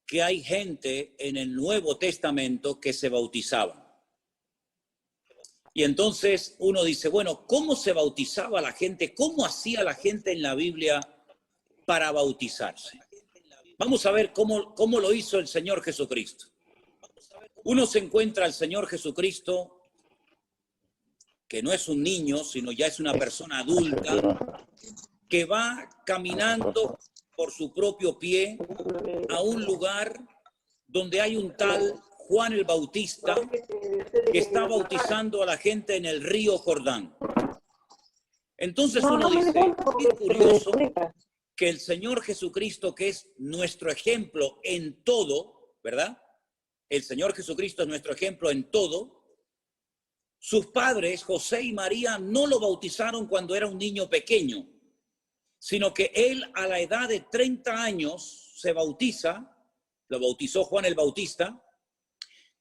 que hay gente en el Nuevo Testamento que se bautizaba. Y entonces uno dice, bueno, ¿cómo se bautizaba la gente? ¿Cómo hacía la gente en la Biblia para bautizarse? Vamos a ver cómo lo hizo el Señor Jesucristo. Uno se encuentra al Señor Jesucristo, que no es un niño, sino ya es una persona adulta, que va caminando por su propio pie a un lugar donde hay un tal Juan el Bautista que está bautizando a la gente en el río Jordán. Entonces uno dice, qué curioso que el Señor Jesucristo, que es nuestro ejemplo en todo, ¿verdad? El Señor Jesucristo es nuestro ejemplo en todo. Sus padres, José y María, no lo bautizaron cuando era un niño pequeño, sino que él a la edad de 30 años se bautiza, lo bautizó Juan el Bautista,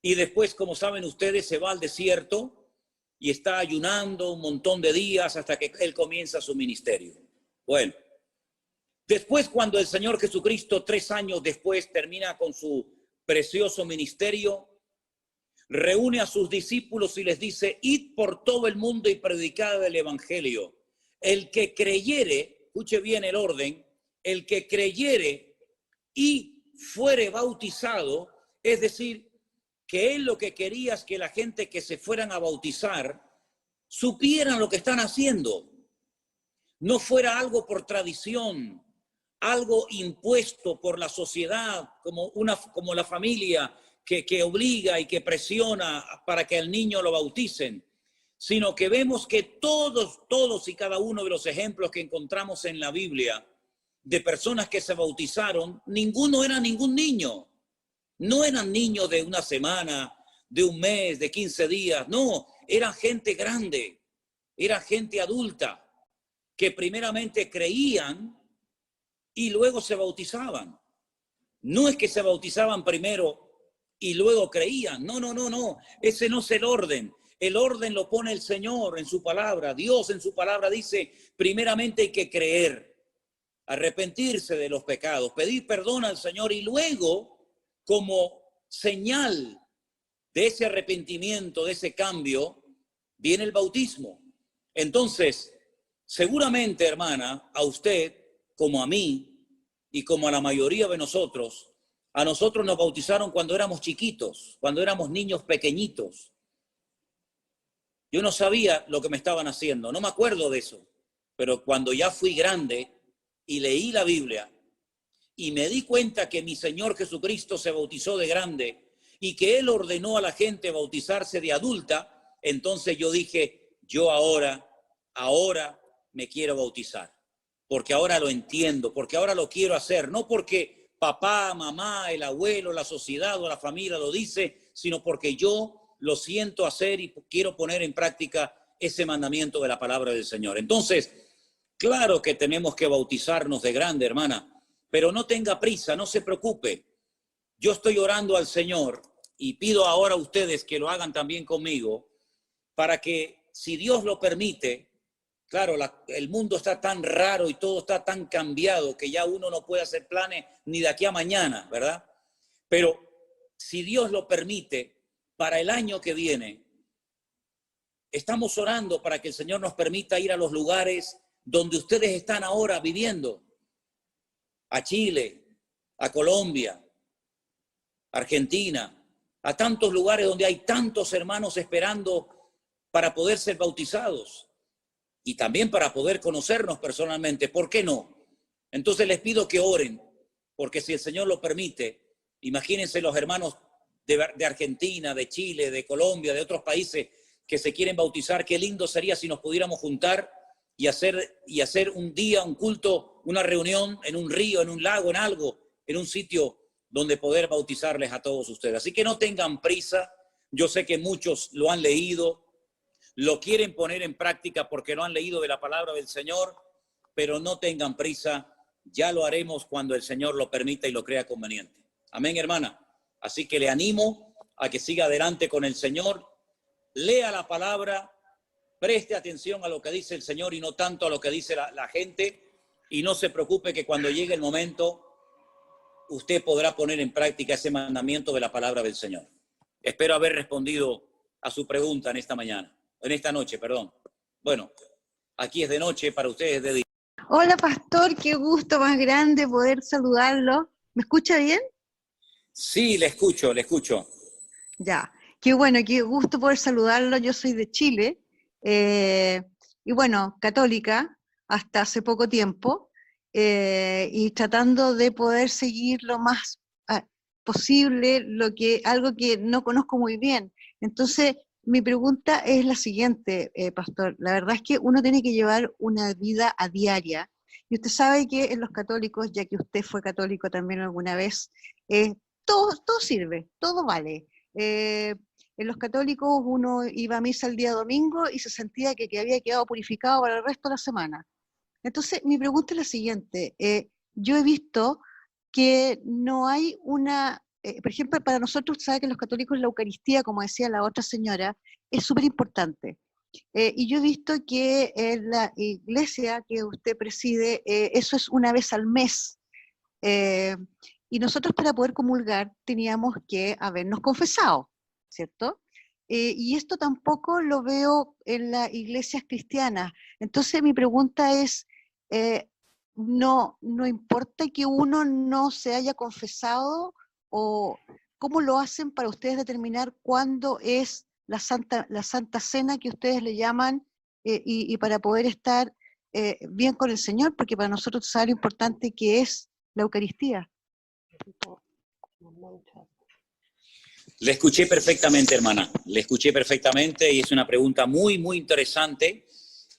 y después, como saben ustedes, se va al desierto y está ayunando un montón de días hasta que él comienza su ministerio. Bueno, después cuando el Señor Jesucristo 3 años después termina con su precioso ministerio, reúne a sus discípulos y les dice, id por todo el mundo y predicad el evangelio. El que creyere, escuche bien el orden, el que creyere y fuere bautizado, es decir, que él lo que quería es que la gente que se fueran a bautizar supieran lo que están haciendo. No fuera algo por tradición, algo impuesto por la sociedad, como la familia que obliga y que presiona para que al niño lo bauticen, sino que vemos que todos y cada uno de los ejemplos que encontramos en la Biblia de personas que se bautizaron, ninguno era ningún niño. No eran niños de una semana, de un mes, de 15 días, no, eran gente grande, era gente adulta, que primeramente creían y luego se bautizaban. No es que se bautizaban primero y luego creían, no, ese no es el orden. El orden lo pone el Señor en su palabra. Dios en su palabra dice, primeramente hay que creer, arrepentirse de los pecados, pedir perdón al Señor y luego, como señal de ese arrepentimiento, de ese cambio, viene el bautismo. Entonces, seguramente, hermana, a usted, como a mí y como a la mayoría de nosotros, a nosotros nos bautizaron cuando éramos chiquitos, cuando éramos niños pequeñitos. Yo no sabía lo que me estaban haciendo, no me acuerdo de eso, pero cuando ya fui grande y leí la Biblia, y me di cuenta que mi Señor Jesucristo se bautizó de grande y que Él ordenó a la gente bautizarse de adulta, entonces yo dije, yo ahora me quiero bautizar, porque ahora lo entiendo, porque ahora lo quiero hacer, no porque papá, mamá, el abuelo, la sociedad o la familia lo dice, sino porque yo lo siento hacer y quiero poner en práctica ese mandamiento de la palabra del Señor. Entonces, claro que tenemos que bautizarnos de grande, hermana, pero no tenga prisa, no se preocupe. Yo estoy orando al Señor y pido ahora a ustedes que lo hagan también conmigo para que, si Dios lo permite, claro, el mundo está tan raro y todo está tan cambiado que ya uno no puede hacer planes ni de aquí a mañana, ¿verdad? Pero si Dios lo permite, para el año que viene, estamos orando para que el Señor nos permita ir a los lugares donde ustedes están ahora viviendo. A Chile, a Colombia, Argentina, a tantos lugares donde hay tantos hermanos esperando para poder ser bautizados y también para poder conocernos personalmente. ¿Por qué no? Entonces les pido que oren, porque si el Señor lo permite, imagínense los hermanos de Argentina, de Chile, de Colombia, de otros países que se quieren bautizar. Qué lindo sería si nos pudiéramos juntar y hacer un día, un culto, una reunión en un río, en un lago, en algo, en un sitio donde poder bautizarles a todos ustedes. Así que no tengan prisa. Yo sé que muchos lo han leído, lo quieren poner en práctica porque no han leído de la palabra del Señor, pero no tengan prisa. Ya lo haremos cuando el Señor lo permita y lo crea conveniente. Amén, hermana. Así que le animo a que siga adelante con el Señor. Lea la palabra, preste atención a lo que dice el Señor y no tanto a lo que dice la gente. Y no se preocupe que cuando llegue el momento, usted podrá poner en práctica ese mandamiento de la palabra del Señor. Espero haber respondido a su pregunta en esta noche, perdón. Bueno, aquí es de noche, para ustedes es de día. Hola, pastor, qué gusto más grande poder saludarlo. ¿Me escucha bien? Sí, le escucho. Ya, qué bueno, qué gusto poder saludarlo. Yo soy de Chile y bueno, católica hasta hace poco tiempo y tratando de poder seguir lo más posible algo que no conozco muy bien. Entonces, mi pregunta es la siguiente, pastor. La verdad es que uno tiene que llevar una vida a diaria. Y usted sabe que en los católicos, ya que usted fue católico también alguna vez, todo sirve, todo vale. En los católicos uno iba a misa el día domingo y se sentía que había quedado purificado para el resto de la semana. Entonces, mi pregunta es la siguiente. Yo he visto que no hay una... por ejemplo, para nosotros, sabe que los católicos la Eucaristía, como decía la otra señora, es súper importante. Y yo he visto que en la iglesia que usted preside, eso es una vez al mes. Y nosotros para poder comulgar teníamos que habernos confesado, ¿cierto? Y esto tampoco lo veo en las iglesias cristianas. Entonces mi pregunta es, no importa que uno no se haya confesado, o cómo lo hacen para ustedes determinar cuándo es la Santa Cena que ustedes le llaman y para poder estar bien con el Señor, porque para nosotros sabe lo importante que es la Eucaristía. Le escuché perfectamente, hermana. Le escuché perfectamente y es una pregunta muy, muy interesante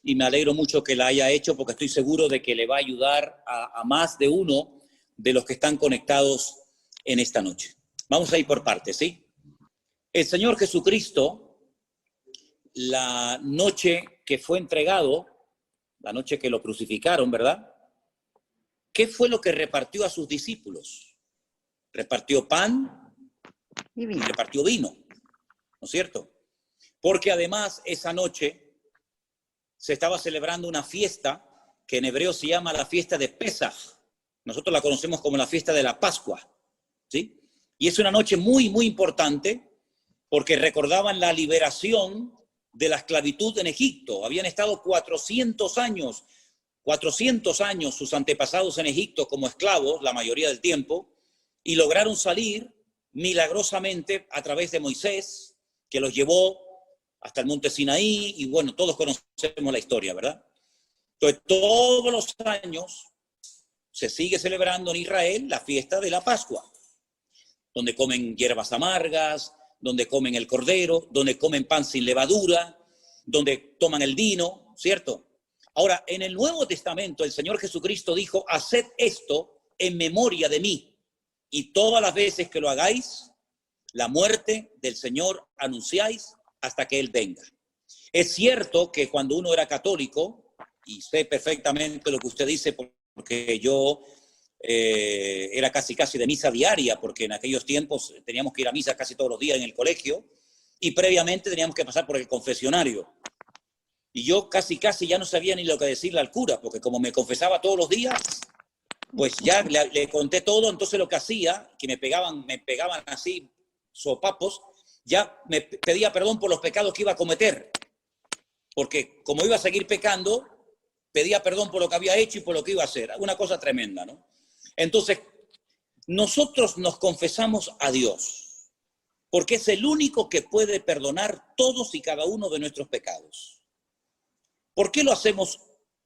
y me alegro mucho que la haya hecho porque estoy seguro de que le va a ayudar a más de uno de los que están conectados en esta noche. Vamos a ir por partes, ¿sí? El Señor Jesucristo, la noche que fue entregado, la noche que lo crucificaron, ¿verdad? ¿Qué fue lo que repartió a sus discípulos? Repartió pan y repartió vino, ¿no es cierto? Porque además esa noche se estaba celebrando una fiesta que en hebreo se llama la fiesta de Pesaj. Nosotros la conocemos como la fiesta de la Pascua, ¿sí? Y es una noche muy, muy importante porque recordaban la liberación de la esclavitud en Egipto. Habían estado 400 años sus antepasados en Egipto como esclavos, la mayoría del tiempo, y lograron salir milagrosamente a través de Moisés, que los llevó hasta el monte Sinaí, y bueno, todos conocemos la historia, ¿verdad? Entonces, todos los años se sigue celebrando en Israel la fiesta de la Pascua, donde comen hierbas amargas, donde comen el cordero, donde comen pan sin levadura, donde toman el vino, ¿cierto? Ahora, en el Nuevo Testamento, el Señor Jesucristo dijo, haced esto en memoria de mí, y todas las veces que lo hagáis, la muerte del Señor anunciáis hasta que Él venga. Es cierto que cuando uno era católico, y sé perfectamente lo que usted dice, porque yo era casi de misa diaria, porque en aquellos tiempos teníamos que ir a misa casi todos los días en el colegio, y previamente teníamos que pasar por el confesionario. Y yo casi ya no sabía ni lo que decirle al cura, porque como me confesaba todos los días, pues ya le conté todo. Entonces lo que hacía, que me pegaban así sopapos, ya me pedía perdón por los pecados que iba a cometer, porque como iba a seguir pecando, pedía perdón por lo que había hecho y por lo que iba a hacer. Una cosa tremenda, ¿no? Entonces, nosotros nos confesamos a Dios. porque es el único que puede perdonar todos y cada uno de nuestros pecados. ¿Por qué lo hacemos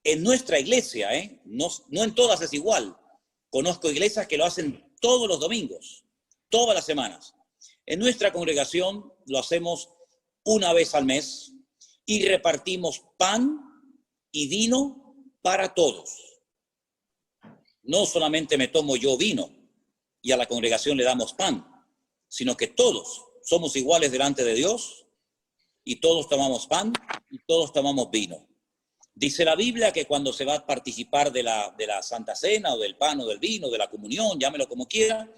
en nuestra iglesia? No en todas es igual. Conozco iglesias que lo hacen todos los domingos, todas las semanas. En nuestra congregación lo hacemos una vez al mes y repartimos pan y vino para todos. No solamente me tomo yo vino y a la congregación le damos pan, sino que todos somos iguales delante de Dios y todos tomamos pan y todos tomamos vino. Dice la Biblia que cuando se va a participar de la Santa Cena o del pan o del vino, de la comunión, llámelo como quiera,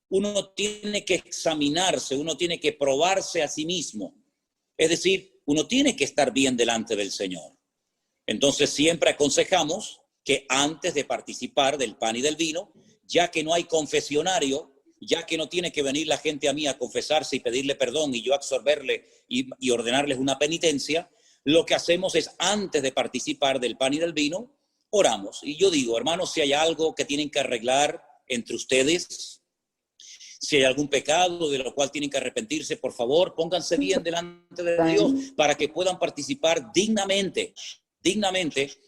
uno tiene que examinarse, uno tiene que probarse a sí mismo. Es decir, uno tiene que estar bien delante del Señor. Entonces siempre aconsejamos que antes de participar del pan y del vino, ya que no hay confesionario, ya que no tiene que venir la gente a mí a confesarse y pedirle perdón y yo absorberle y ordenarles una penitencia, lo que hacemos es, antes de participar del pan y del vino, oramos. Y yo digo, hermanos, si hay algo que tienen que arreglar entre ustedes, si hay algún pecado de lo cual tienen que arrepentirse, por favor, pónganse bien delante de Dios para que puedan participar dignamente,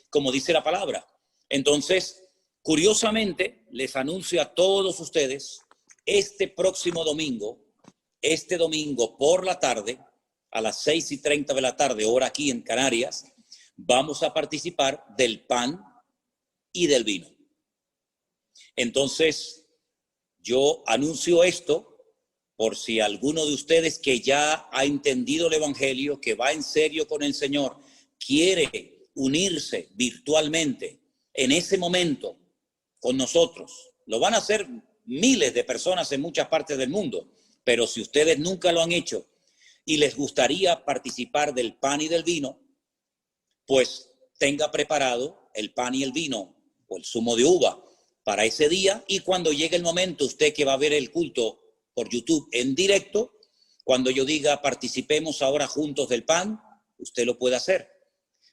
como dice la palabra. Entonces, curiosamente, les anuncio a todos ustedes, este domingo por la tarde, a las 6:30 de la tarde, hora aquí en Canarias, vamos a participar del pan y del vino. Entonces, yo anuncio esto por si alguno de ustedes que ya ha entendido el Evangelio, que va en serio con el Señor, quiere unirse virtualmente en ese momento con nosotros. Lo van a hacer miles de personas en muchas partes del mundo, pero si ustedes nunca lo han hecho y les gustaría participar del pan y del vino, pues tenga preparado el pan y el vino o el zumo de uva para ese día, y cuando llegue el momento, usted que va a ver el culto por YouTube en directo, cuando yo diga participemos ahora juntos del pan, usted lo puede hacer.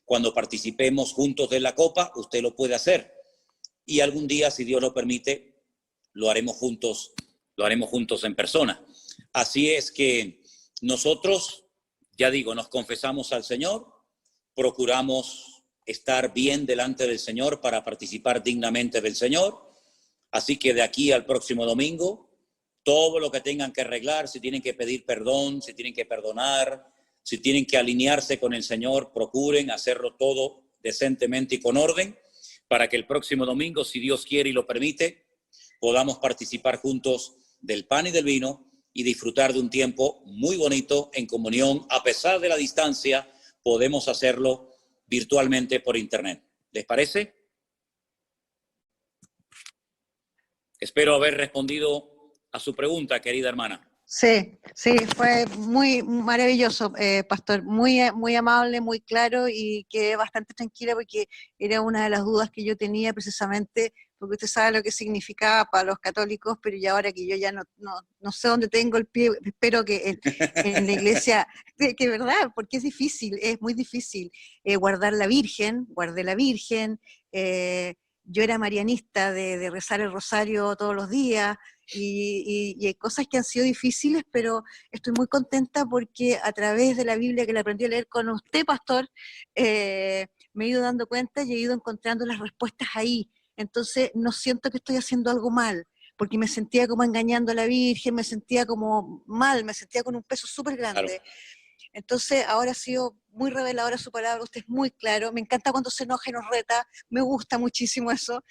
Cuando participemos juntos de la copa, usted lo puede hacer. Y algún día, si Dios lo permite, lo haremos juntos en persona. Así es que nosotros, ya digo, nos confesamos al Señor, procuramos estar bien delante del Señor para participar dignamente del Señor. Así que de aquí al próximo domingo, todo lo que tengan que arreglar, si tienen que pedir perdón, si tienen que perdonar, si tienen que alinearse con el Señor, procuren hacerlo todo decentemente y con orden, para que el próximo domingo, si Dios quiere y lo permite, podamos participar juntos del pan y del vino y disfrutar de un tiempo muy bonito en comunión. A pesar de la distancia, podemos hacerlo virtualmente por internet. ¿Les parece? Espero haber respondido a su pregunta, querida hermana. Sí, fue muy maravilloso, pastor, muy amable, muy claro, y quedé bastante tranquila porque era una de las dudas que yo tenía, precisamente porque usted sabe lo que significaba para los católicos, pero ya ahora que yo ya no sé dónde tengo el pie, espero que en la iglesia, que verdad, porque es difícil, es muy difícil guardé la Virgen, yo era marianista de rezar el rosario todos los días, y hay cosas que han sido difíciles, pero estoy muy contenta porque a través de la Biblia que la aprendí a leer con usted, pastor, me he ido dando cuenta y he ido encontrando las respuestas ahí. Entonces no siento que estoy haciendo algo mal, porque me sentía como engañando a la Virgen, me sentía como mal, me sentía con un peso súper grande. Claro. Entonces ahora ha sido muy reveladora su palabra, usted es muy claro, me encanta cuando se enoja y nos reta, me gusta muchísimo eso,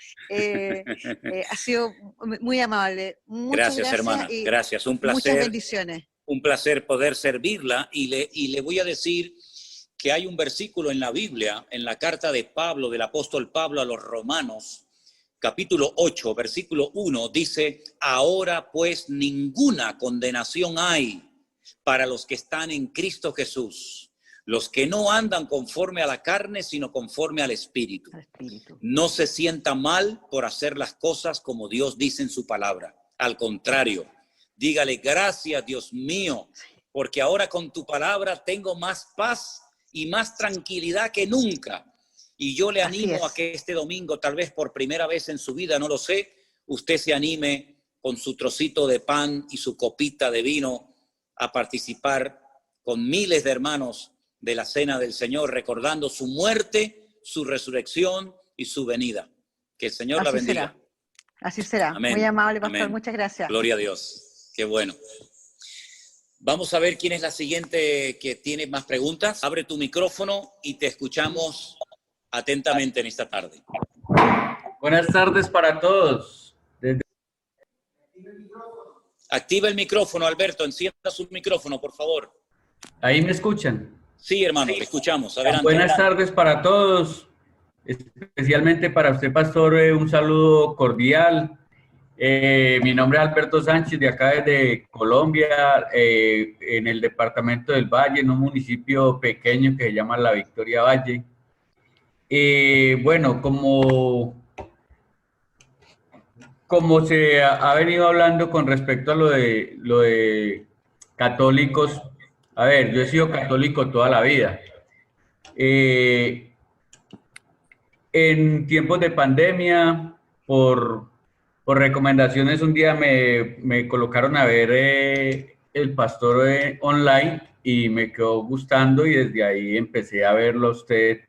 ha sido muy amable. Muchas gracias, hermana, gracias, un placer. Muchas bendiciones. Un placer poder servirla, y le voy a decir que hay un versículo en la Biblia, en la carta de Pablo, del apóstol Pablo a los Romanos, capítulo 8, versículo 1, dice: ahora pues ninguna condenación hay para los que están en Cristo Jesús, los que no andan conforme a la carne, sino conforme al Espíritu. No se sienta mal por hacer las cosas como Dios dice en su palabra. Al contrario, dígale: gracias, Dios mío, porque ahora con tu palabra tengo más paz y más tranquilidad que nunca. Y yo le animo a que este domingo, tal vez por primera vez en su vida, no lo sé, usted se anime con su trocito de pan y su copita de vino a participar con miles de hermanos de la Cena del Señor, recordando su muerte, su resurrección y su venida. Que el Señor la bendiga. Será. Así será. Amén. Muy amable, pastor. Amén. Muchas gracias. Gloria a Dios. Qué bueno. Vamos a ver quién es la siguiente que tiene más preguntas. Abre tu micrófono y te escuchamos atentamente en esta tarde. Buenas tardes para todos. Activa el micrófono, Alberto. Encienda su micrófono, por favor. ¿Ahí me escuchan? Sí, hermano, le escuchamos. Adelante. Buenas tardes para todos. Especialmente para usted, pastor, un saludo cordial. Mi nombre es Alberto Sánchez, de acá desde Colombia, en el departamento del Valle, en un municipio pequeño que se llama La Victoria Valle. Bueno, como se ha venido hablando con respecto a lo de católicos, a ver, yo he sido católico toda la vida. En tiempos de pandemia, por recomendaciones, un día me colocaron a ver el pastor online y me quedó gustando y desde ahí empecé a verlo a usted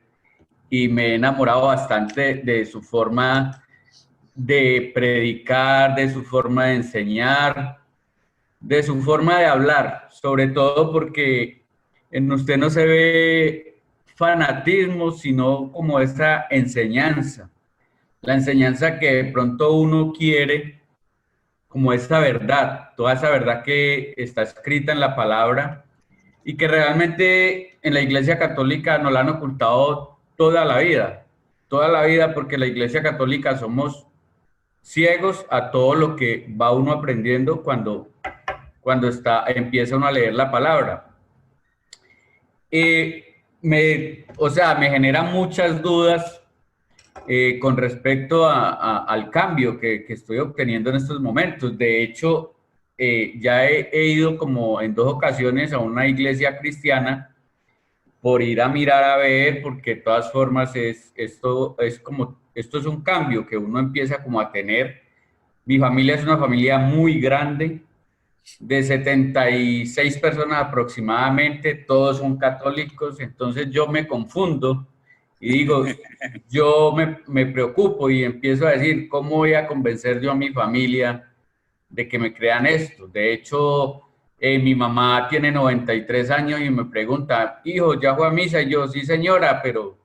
y me he enamorado bastante de su forma de predicar, de su forma de enseñar, de su forma de hablar, sobre todo porque en usted no se ve fanatismo, sino como esa enseñanza, la enseñanza que de pronto uno quiere, como esa verdad, toda esa verdad que está escrita en la palabra y que realmente en la Iglesia Católica nos la han ocultado toda la vida, porque la Iglesia Católica somos ciegos a todo lo que va uno aprendiendo cuando empieza uno a leer la palabra. Me genera muchas dudas con respecto al cambio que estoy obteniendo en estos momentos. De hecho, ya he ido como en 2 ocasiones a una iglesia cristiana por ir a mirar a ver, porque de todas formas esto es un cambio que uno empieza como a tener. Mi familia es una familia muy grande, de 76 personas aproximadamente, todos son católicos, entonces yo me confundo y digo, yo me preocupo y empiezo a decir, ¿cómo voy a convencer yo a mi familia de que me crean esto? De hecho, mi mamá tiene 93 años y me pregunta, hijo, ¿ya fue a misa? Y yo, sí señora, pero,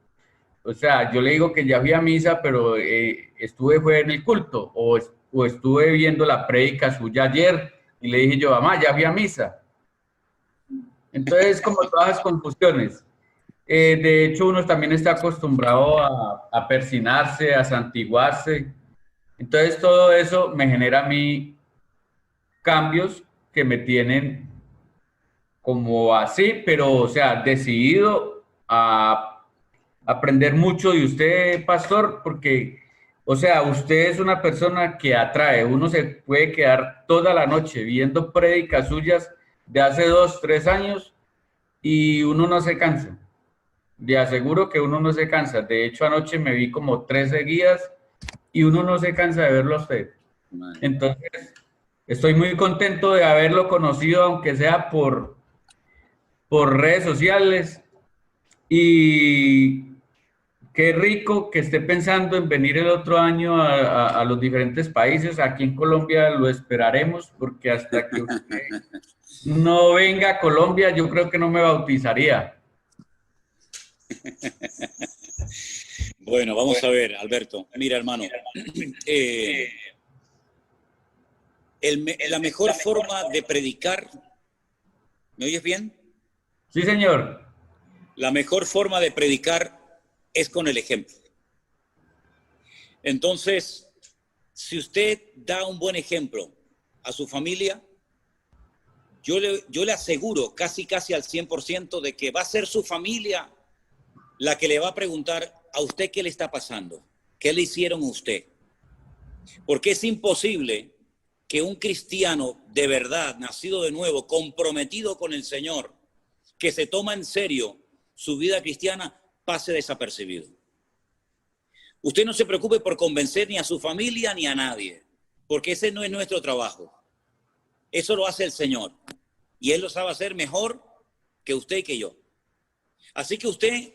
o sea, yo le digo que ya fui a misa, pero fue en el culto, o estuve viendo la prédica suya ayer, y le dije yo, mamá, ya fui a misa. Entonces, como todas las confusiones. De hecho, uno también está acostumbrado a persinarse, a santiguarse. Entonces, todo eso me genera a mí cambios que me tienen como así, pero, o sea, decidido a aprender mucho de usted, pastor, porque, o sea, usted es una persona que atrae. Uno se puede quedar toda la noche viendo prédicas suyas de hace 2, 3 años y uno no se cansa. Le aseguro que uno no se cansa. De hecho, anoche me vi como 3 seguidas y uno no se cansa de verlo a usted. Entonces, estoy muy contento de haberlo conocido, aunque sea por redes sociales. Y qué rico que esté pensando en venir el otro año a los diferentes países. Aquí en Colombia lo esperaremos, porque hasta que usted no venga a Colombia, yo creo que no me bautizaría. Bueno, vamos a ver, Alberto. Mira, hermano, la mejor forma de predicar, ¿me oyes bien? Sí, señor. La mejor forma de predicar es con el ejemplo. Entonces, si usted da un buen ejemplo a su familia, yo le aseguro casi al 100% de que va a ser su familia la que le va a preguntar a usted qué le está pasando, qué le hicieron a usted. Porque es imposible que un cristiano de verdad, nacido de nuevo, comprometido con el Señor, que se toma en serio su vida cristiana, pase desapercibido. Usted no se preocupe por convencer ni a su familia ni a nadie, porque ese no es nuestro trabajo. Eso lo hace el Señor. y Él lo sabe hacer mejor que usted y que yo. Así que usted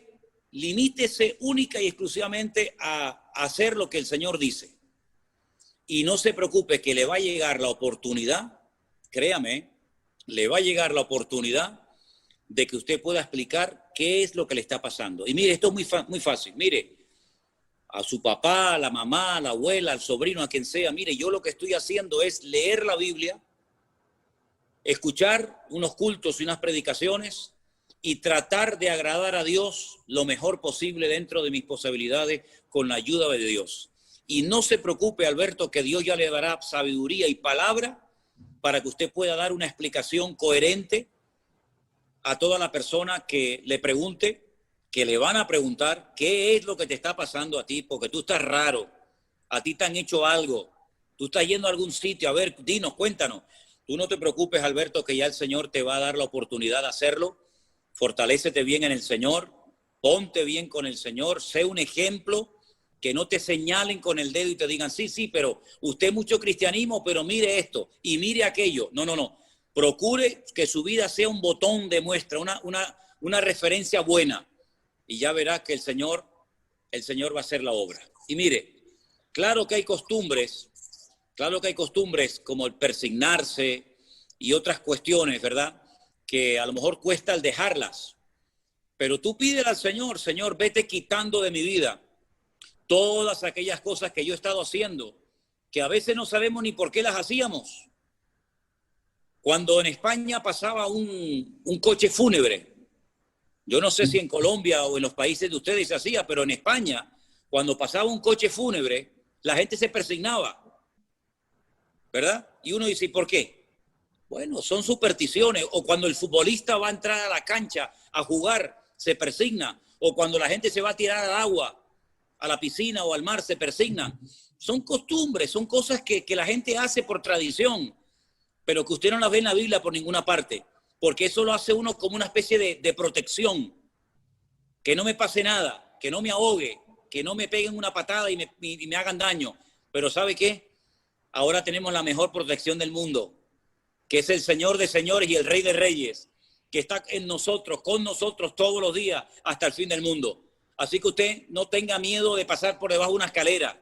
limítese única y exclusivamente a hacer lo que el Señor dice. Y no se preocupe que le va a llegar la oportunidad, créame, le va a llegar la oportunidad de que usted pueda explicar qué es lo que le está pasando. Y mire, esto es muy fácil. Mire, a su papá, a la mamá, a la abuela, al sobrino, a quien sea, mire, yo lo que estoy haciendo es leer la Biblia, escuchar unos cultos y unas predicaciones y tratar de agradar a Dios lo mejor posible dentro de mis posibilidades con la ayuda de Dios. Y no se preocupe, Alberto, que Dios ya le dará sabiduría y palabra para que usted pueda dar una explicación coherente a toda la persona que le pregunte, que le van a preguntar qué es lo que te está pasando a ti, porque tú estás raro, a ti te han hecho algo, tú estás yendo a algún sitio, a ver, dinos, cuéntanos. Tú no te preocupes, Alberto, que ya el Señor te va a dar la oportunidad de hacerlo. Fortalécete bien en el Señor, ponte bien con el Señor, sé un ejemplo, que no te señalen con el dedo y te digan, sí, pero usted mucho cristianismo, pero mire esto y mire aquello. No. Procure que su vida sea un botón de muestra, una referencia buena. Y ya verás que el Señor va a hacer la obra. Y mire, claro que hay costumbres como el persignarse y otras cuestiones, ¿verdad? Que a lo mejor cuesta el dejarlas. Pero tú pídele al Señor, Señor, vete quitando de mi vida todas aquellas cosas que yo he estado haciendo, que a veces no sabemos ni por qué las hacíamos. Cuando en España pasaba un coche fúnebre, yo no sé si en Colombia o en los países de ustedes se hacía, pero en España, cuando pasaba un coche fúnebre, la gente se persignaba, ¿verdad? Y uno dice, ¿por qué? Bueno, son supersticiones. O cuando el futbolista va a entrar a la cancha a jugar, se persigna. O cuando la gente se va a tirar al agua, a la piscina o al mar, se persigna. Son costumbres, son cosas que la gente hace por tradición, pero que usted no las ve en la Biblia por ninguna parte, porque eso lo hace uno como una especie de protección. Que no me pase nada, que no me ahogue, que no me peguen una patada y me hagan daño. Pero ¿sabe qué? Ahora tenemos la mejor protección del mundo, que es el Señor de señores y el Rey de reyes, que está en nosotros, con nosotros todos los días hasta el fin del mundo. Así que usted no tenga miedo de pasar por debajo de una escalera,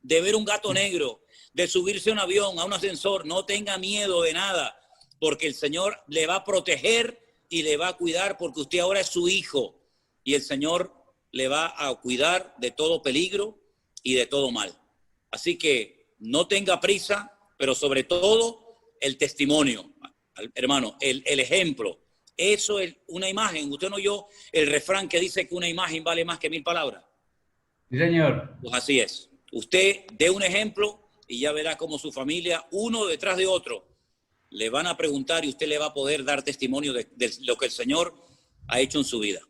de ver un gato negro, de subirse a un avión, a un ascensor. No tenga miedo de nada, porque el Señor le va a proteger y le va a cuidar, porque usted ahora es su hijo y el Señor le va a cuidar de todo peligro y de todo mal. Así que no tenga prisa, pero sobre todo el testimonio, hermano, el ejemplo. Eso es una imagen. Usted no oyó el refrán que dice que una imagen vale más que 1000 palabras. Sí, señor. Pues así es. Usted dé un ejemplo y ya verá cómo su familia, uno detrás de otro, le van a preguntar y usted le va a poder dar testimonio de lo que el Señor ha hecho en su vida.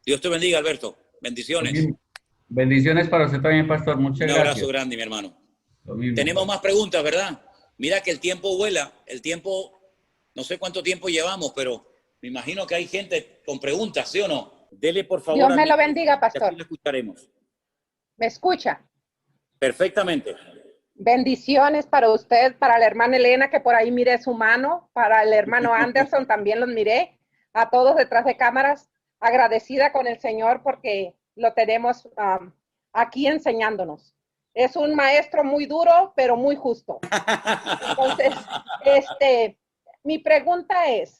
Dios te bendiga, Alberto. Bendiciones. Bendiciones para usted también, pastor. Muchas gracias. Un abrazo grande, mi hermano. Tenemos más preguntas, ¿verdad? Mira que el tiempo vuela. El tiempo, no sé cuánto tiempo llevamos, pero me imagino que hay gente con preguntas, ¿sí o no? Dele, por favor. Dios me lo bendiga, pastor. Aquí lo escucharemos. ¿Me escucha? Perfectamente. Bendiciones para usted, para la hermana Elena, que por ahí miré su mano, para el hermano Anderson también los miré, a todos detrás de cámaras, agradecida con el Señor porque lo tenemos aquí enseñándonos. Es un maestro muy duro, pero muy justo. Entonces, mi pregunta es,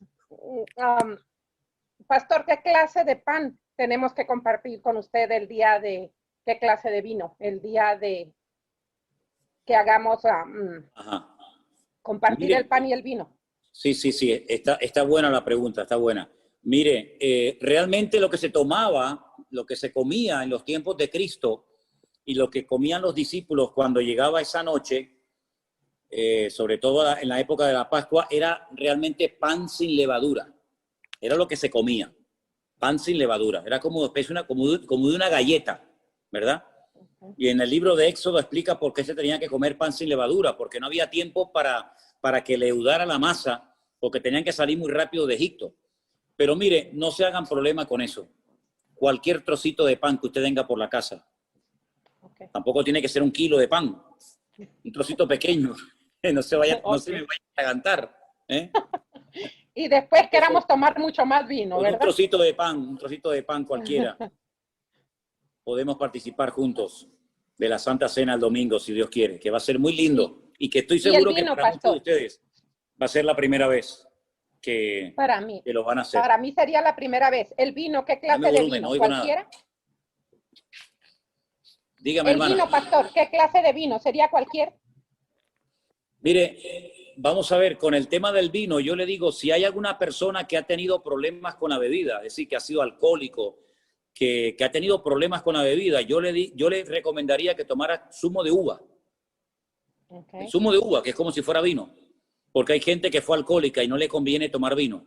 pastor, ¿qué clase de pan tenemos que compartir con usted el día de, qué clase de vino, el día de que hagamos compartir Mire, el pan y el vino? Sí, está buena la pregunta, está buena. Mire, realmente lo que se tomaba, lo que se comía en los tiempos de Cristo y lo que comían los discípulos cuando llegaba esa noche, sobre todo en la época de la Pascua, era realmente pan sin levadura. Era lo que se comía, pan sin levadura. Era como de una galleta, ¿verdad? Y en el libro de Éxodo explica por qué se tenía que comer pan sin levadura, porque no había tiempo para que leudara la masa, porque tenían que salir muy rápido de Egipto. Pero mire, no se hagan problema con eso. Cualquier trocito de pan que usted tenga por la casa. Tampoco tiene que ser 1 kilo de pan. Un trocito pequeño. No se me vaya a atragantar. y después queramos tomar mucho más vino, Con ¿verdad? un trocito de pan cualquiera. Podemos participar juntos de la Santa Cena el domingo, si Dios quiere, que va a ser muy lindo y que estoy Y el seguro que vino, para muchos de pastor. ustedes va a ser la primera vez que lo van a hacer. Para mí sería la primera vez. ¿El vino, qué clase Dame de volumen, vino? no oigo nada. ¿Cualquiera? Dígame, El hermana. vino, pastor, ¿qué clase de vino? ¿Sería cualquier? Mire, vamos a ver, con el tema del vino, yo le digo, si hay alguna persona que ha tenido problemas con la bebida, es decir, que ha sido alcohólico, que ha tenido problemas con la bebida, yo le recomendaría que tomara zumo de uva. Okay. El zumo de uva, que es como si fuera vino, porque hay gente que fue alcohólica y no le conviene tomar vino.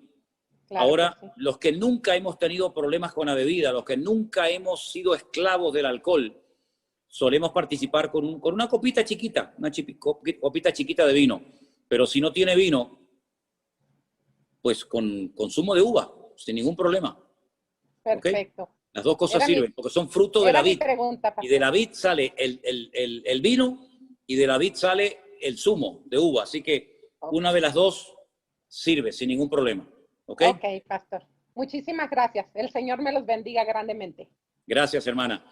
Claro. Ahora, que sí. los que nunca hemos tenido problemas con la bebida, los que nunca hemos sido esclavos del alcohol, solemos participar con una copita chiquita, copita chiquita de vino. Pero si no tiene vino, pues con zumo de uva, sin ningún problema. Perfecto. ¿Okay? Las dos cosas Era sirven, porque son frutos de la vid. Pregunta, y de la vid sale el vino y de la vid sale el zumo de uva. Así que una de las dos sirve sin ningún problema. ¿Ok? Ok, pastor. Muchísimas gracias. El Señor me los bendiga grandemente. Gracias, hermana.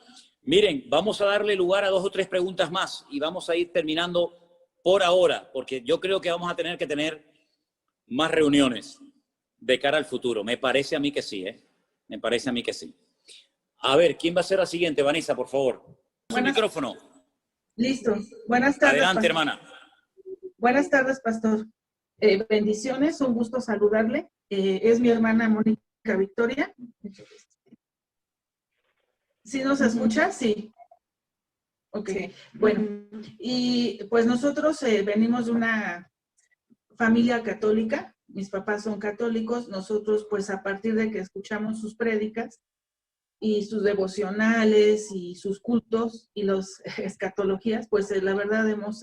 Miren, vamos a darle lugar a 2 o 3 preguntas más y vamos a ir terminando por ahora, porque yo creo que vamos a tener que tener más reuniones de cara al futuro. Me parece a mí que sí, ¿eh? Me parece a mí que sí. A ver, ¿quién va a ser la siguiente? Vanessa, por favor. Su micrófono. Listo. Buenas tardes. Adelante, pastor. hermana. Buenas tardes, pastor. Bendiciones, un gusto saludarle. Es mi hermana Mónica Victoria. ¿Sí nos escucha? Sí. Ok, bueno. Y pues nosotros venimos de una familia católica. Mis papás son católicos. Nosotros, pues a partir de que escuchamos sus prédicas y sus devocionales y sus cultos y las escatologías, pues la verdad hemos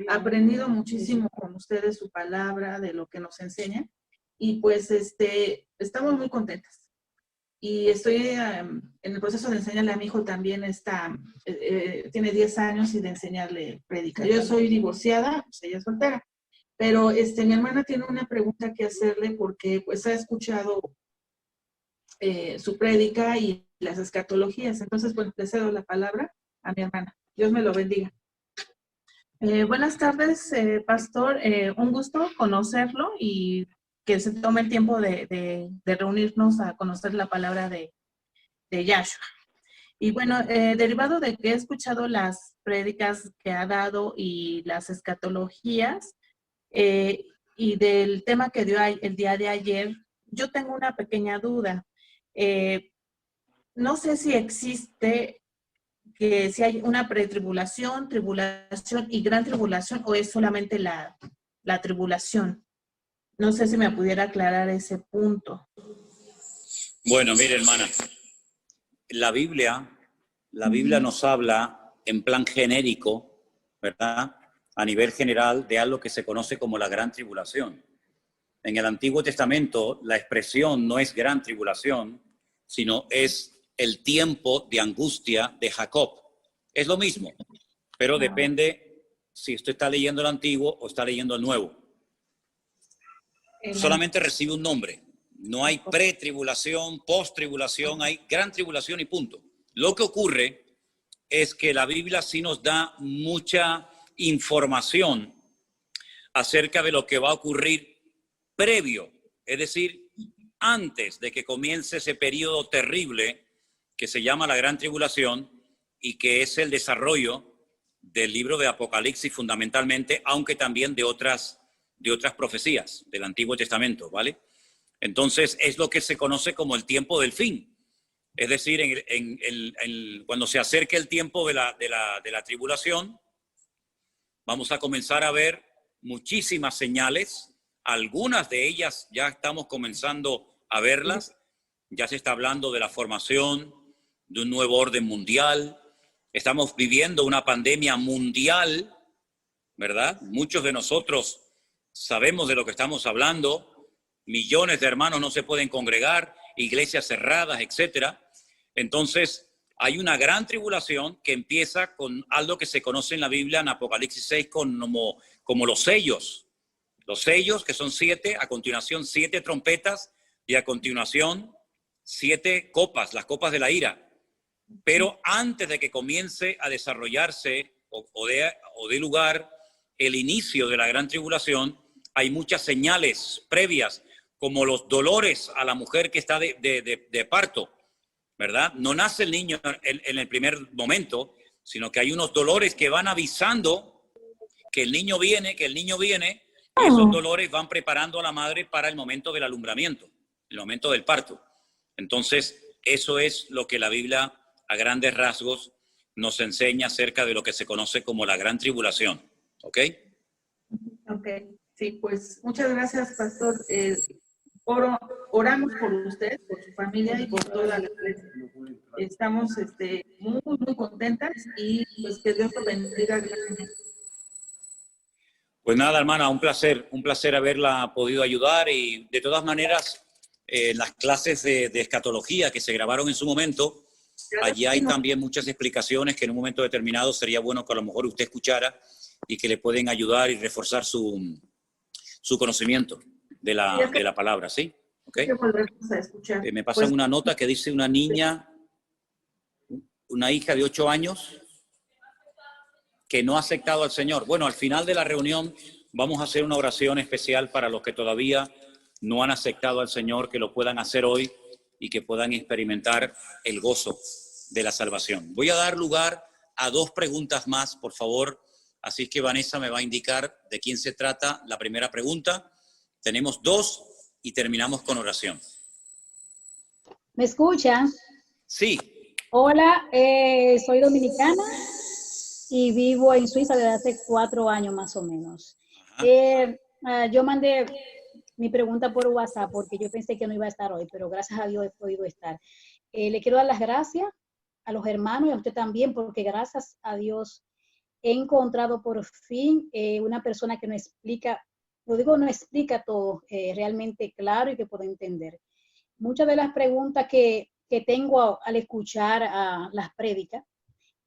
aprendido muchísimo con ustedes su palabra, de lo que nos enseñan, y pues estamos muy contentas. Y estoy en el proceso de enseñarle a mi hijo también, tiene 10 años y de enseñarle predicar. Yo soy divorciada, pues ella es soltera, pero mi hermana tiene una pregunta que hacerle porque pues ha escuchado su prédica y las escatologías. Entonces, pues le cedo la palabra a mi hermana. Dios me lo bendiga. Buenas tardes, pastor. Un gusto conocerlo y que se tome el tiempo de reunirnos a conocer la palabra de Yahshua. Y bueno, derivado de que he escuchado las prédicas que ha dado y las escatologías y del tema que dio el día de ayer, yo tengo una pequeña duda. No sé si existe que si hay una pretribulación, tribulación y gran tribulación, o es solamente la tribulación. No sé si me pudiera aclarar ese punto. Bueno, mire, hermana, la Biblia nos habla en plan genérico, ¿verdad? A nivel general de algo que se conoce como la gran tribulación. En el Antiguo Testamento, la expresión no es gran tribulación, sino es el tiempo de angustia de Jacob. Es lo mismo, pero depende si usted está leyendo el Antiguo o está leyendo el Nuevo. Solamente recibe un nombre. No hay pretribulación, posttribulación, hay gran tribulación y punto. Lo que ocurre es que la Biblia sí nos da mucha información acerca de lo que va a ocurrir previo, es decir, antes de que comience ese periodo terrible que se llama la Gran Tribulación y que es el desarrollo del libro de Apocalipsis fundamentalmente, aunque también de otras profecías del Antiguo Testamento, ¿vale? Entonces es lo que se conoce como el tiempo del fin. Es decir, cuando se acerque el tiempo de la tribulación, vamos a comenzar a ver muchísimas señales. Algunas de ellas ya estamos comenzando a verlas. Ya se está hablando de la formación de un nuevo orden mundial. Estamos viviendo una pandemia mundial, ¿verdad? Muchos de nosotros sabemos de lo que estamos hablando. Millones de hermanos no se pueden congregar, iglesias cerradas, etcétera. Entonces, hay una gran tribulación que empieza con algo que se conoce en la Biblia, en Apocalipsis 6, como los sellos, Los sellos, que son 7, a continuación 7 trompetas y a continuación 7 copas, las copas de la ira. Pero antes de que comience a desarrollarse o dé lugar el inicio de la gran tribulación, hay muchas señales previas, como los dolores a la mujer que está de parto, ¿verdad? No nace el niño en el primer momento, sino que hay unos dolores que van avisando que el niño viene, y esos dolores van preparando a la madre para el momento del alumbramiento, el momento del parto. Entonces, eso es lo que la Biblia, a grandes rasgos, nos enseña acerca de lo que se conoce como la gran tribulación. ¿Ok? Ok, sí, pues muchas gracias, pastor. Oramos por usted, por su familia y por toda la iglesia. Estamos muy, muy contentas y pues que Dios lo bendiga grandemente. Pues nada, hermana, un placer haberla podido ayudar, y de todas maneras, las clases de escatología que se grabaron en su momento, allí hay también muchas explicaciones que en un momento determinado sería bueno que a lo mejor usted escuchara y que le pueden ayudar y reforzar su conocimiento de la palabra, ¿sí? ¿Okay? Me pasan una nota que dice una niña, una hija de 8 años, que no ha aceptado al Señor. Bueno, al final de la reunión vamos a hacer una oración especial para los que todavía no han aceptado al Señor, que lo puedan hacer hoy y que puedan experimentar el gozo de la salvación. Voy a dar lugar a 2 preguntas más, por favor. Así que Vanessa me va a indicar de quién se trata la primera pregunta. Tenemos 2 y terminamos con oración. ¿Me escuchan? Sí. Hola, soy dominicana y vivo en Suiza desde hace 4 años más o menos. Yo mandé mi pregunta por WhatsApp porque yo pensé que no iba a estar hoy, pero gracias a Dios he podido estar. Le quiero dar las gracias a los hermanos y a usted también, porque gracias a Dios he encontrado por fin una persona que no explica, no explica todo realmente claro y que puedo entender. Muchas de las preguntas que tengo al escuchar las prédicas,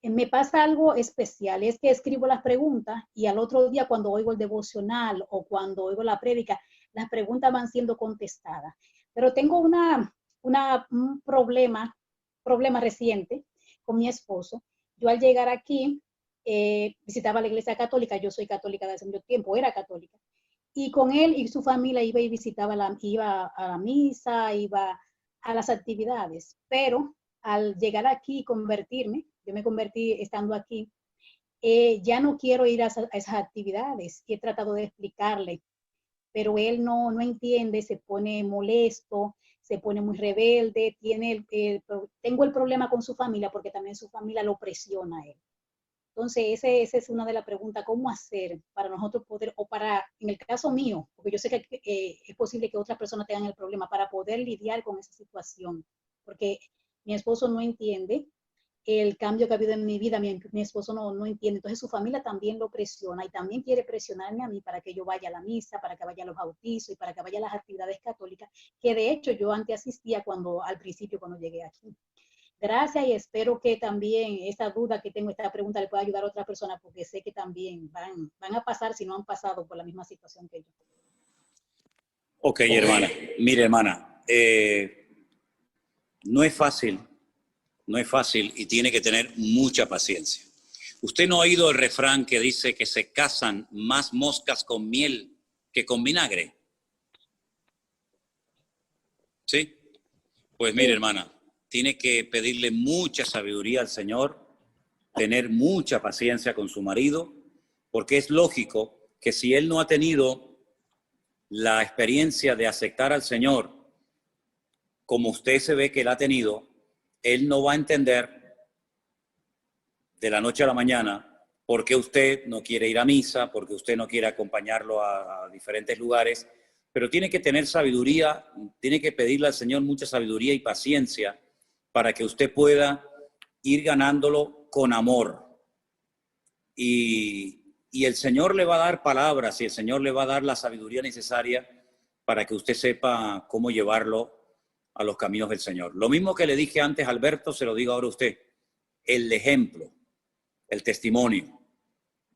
me pasa algo especial, es que escribo las preguntas y al otro día cuando oigo el devocional o cuando oigo la prédica, las preguntas van siendo contestadas. Pero tengo un problema reciente con mi esposo. Yo al llegar aquí, visitaba la iglesia católica, yo soy católica desde hace mucho tiempo, era católica, y con él y su familia iba y visitaba, iba a la misa, iba a las actividades, pero al llegar aquí y convertirme, yo me convertí estando aquí, ya no quiero ir a esas actividades, y he tratado de explicarle, pero él no entiende, se pone molesto, se pone muy rebelde, tengo el problema con su familia porque también su familia lo presiona a él. Entonces, esa es una de las preguntas, ¿cómo hacer para nosotros poder, o para, en el caso mío, porque yo sé que es posible que otras personas tengan el problema, para poder lidiar con esa situación? Porque mi esposo no entiende el cambio que ha habido en mi vida, mi esposo no entiende, entonces su familia también lo presiona y también quiere presionarme a mí para que yo vaya a la misa, para que vaya a los bautizos y para que vaya a las actividades católicas, que de hecho yo antes asistía al principio cuando llegué aquí. Gracias, y espero que también esta duda que tengo, esta pregunta, le pueda ayudar a otras personas, porque sé que también van a pasar, si no han pasado por la misma situación que yo. Ok, hermana. Mire, hermana, no es fácil y tiene que tener mucha paciencia. ¿Usted no ha oído el refrán que dice que se casan más moscas con miel que con vinagre? ¿Sí? Pues mire, hermana, tiene que pedirle mucha sabiduría al Señor, tener mucha paciencia con su marido, porque es lógico que si él no ha tenido la experiencia de aceptar al Señor como usted se ve que él ha tenido, él no va a entender de la noche a la mañana por qué usted no quiere ir a misa, por qué usted no quiere acompañarlo a diferentes lugares, pero tiene que tener sabiduría, tiene que pedirle al Señor mucha sabiduría y paciencia para que usted pueda ir ganándolo con amor. Y el Señor le va a dar palabras y el Señor le va a dar la sabiduría necesaria para que usted sepa cómo llevarlo a los caminos del Señor. Lo mismo que le dije antes a Alberto, se lo digo ahora a usted. El ejemplo, el testimonio,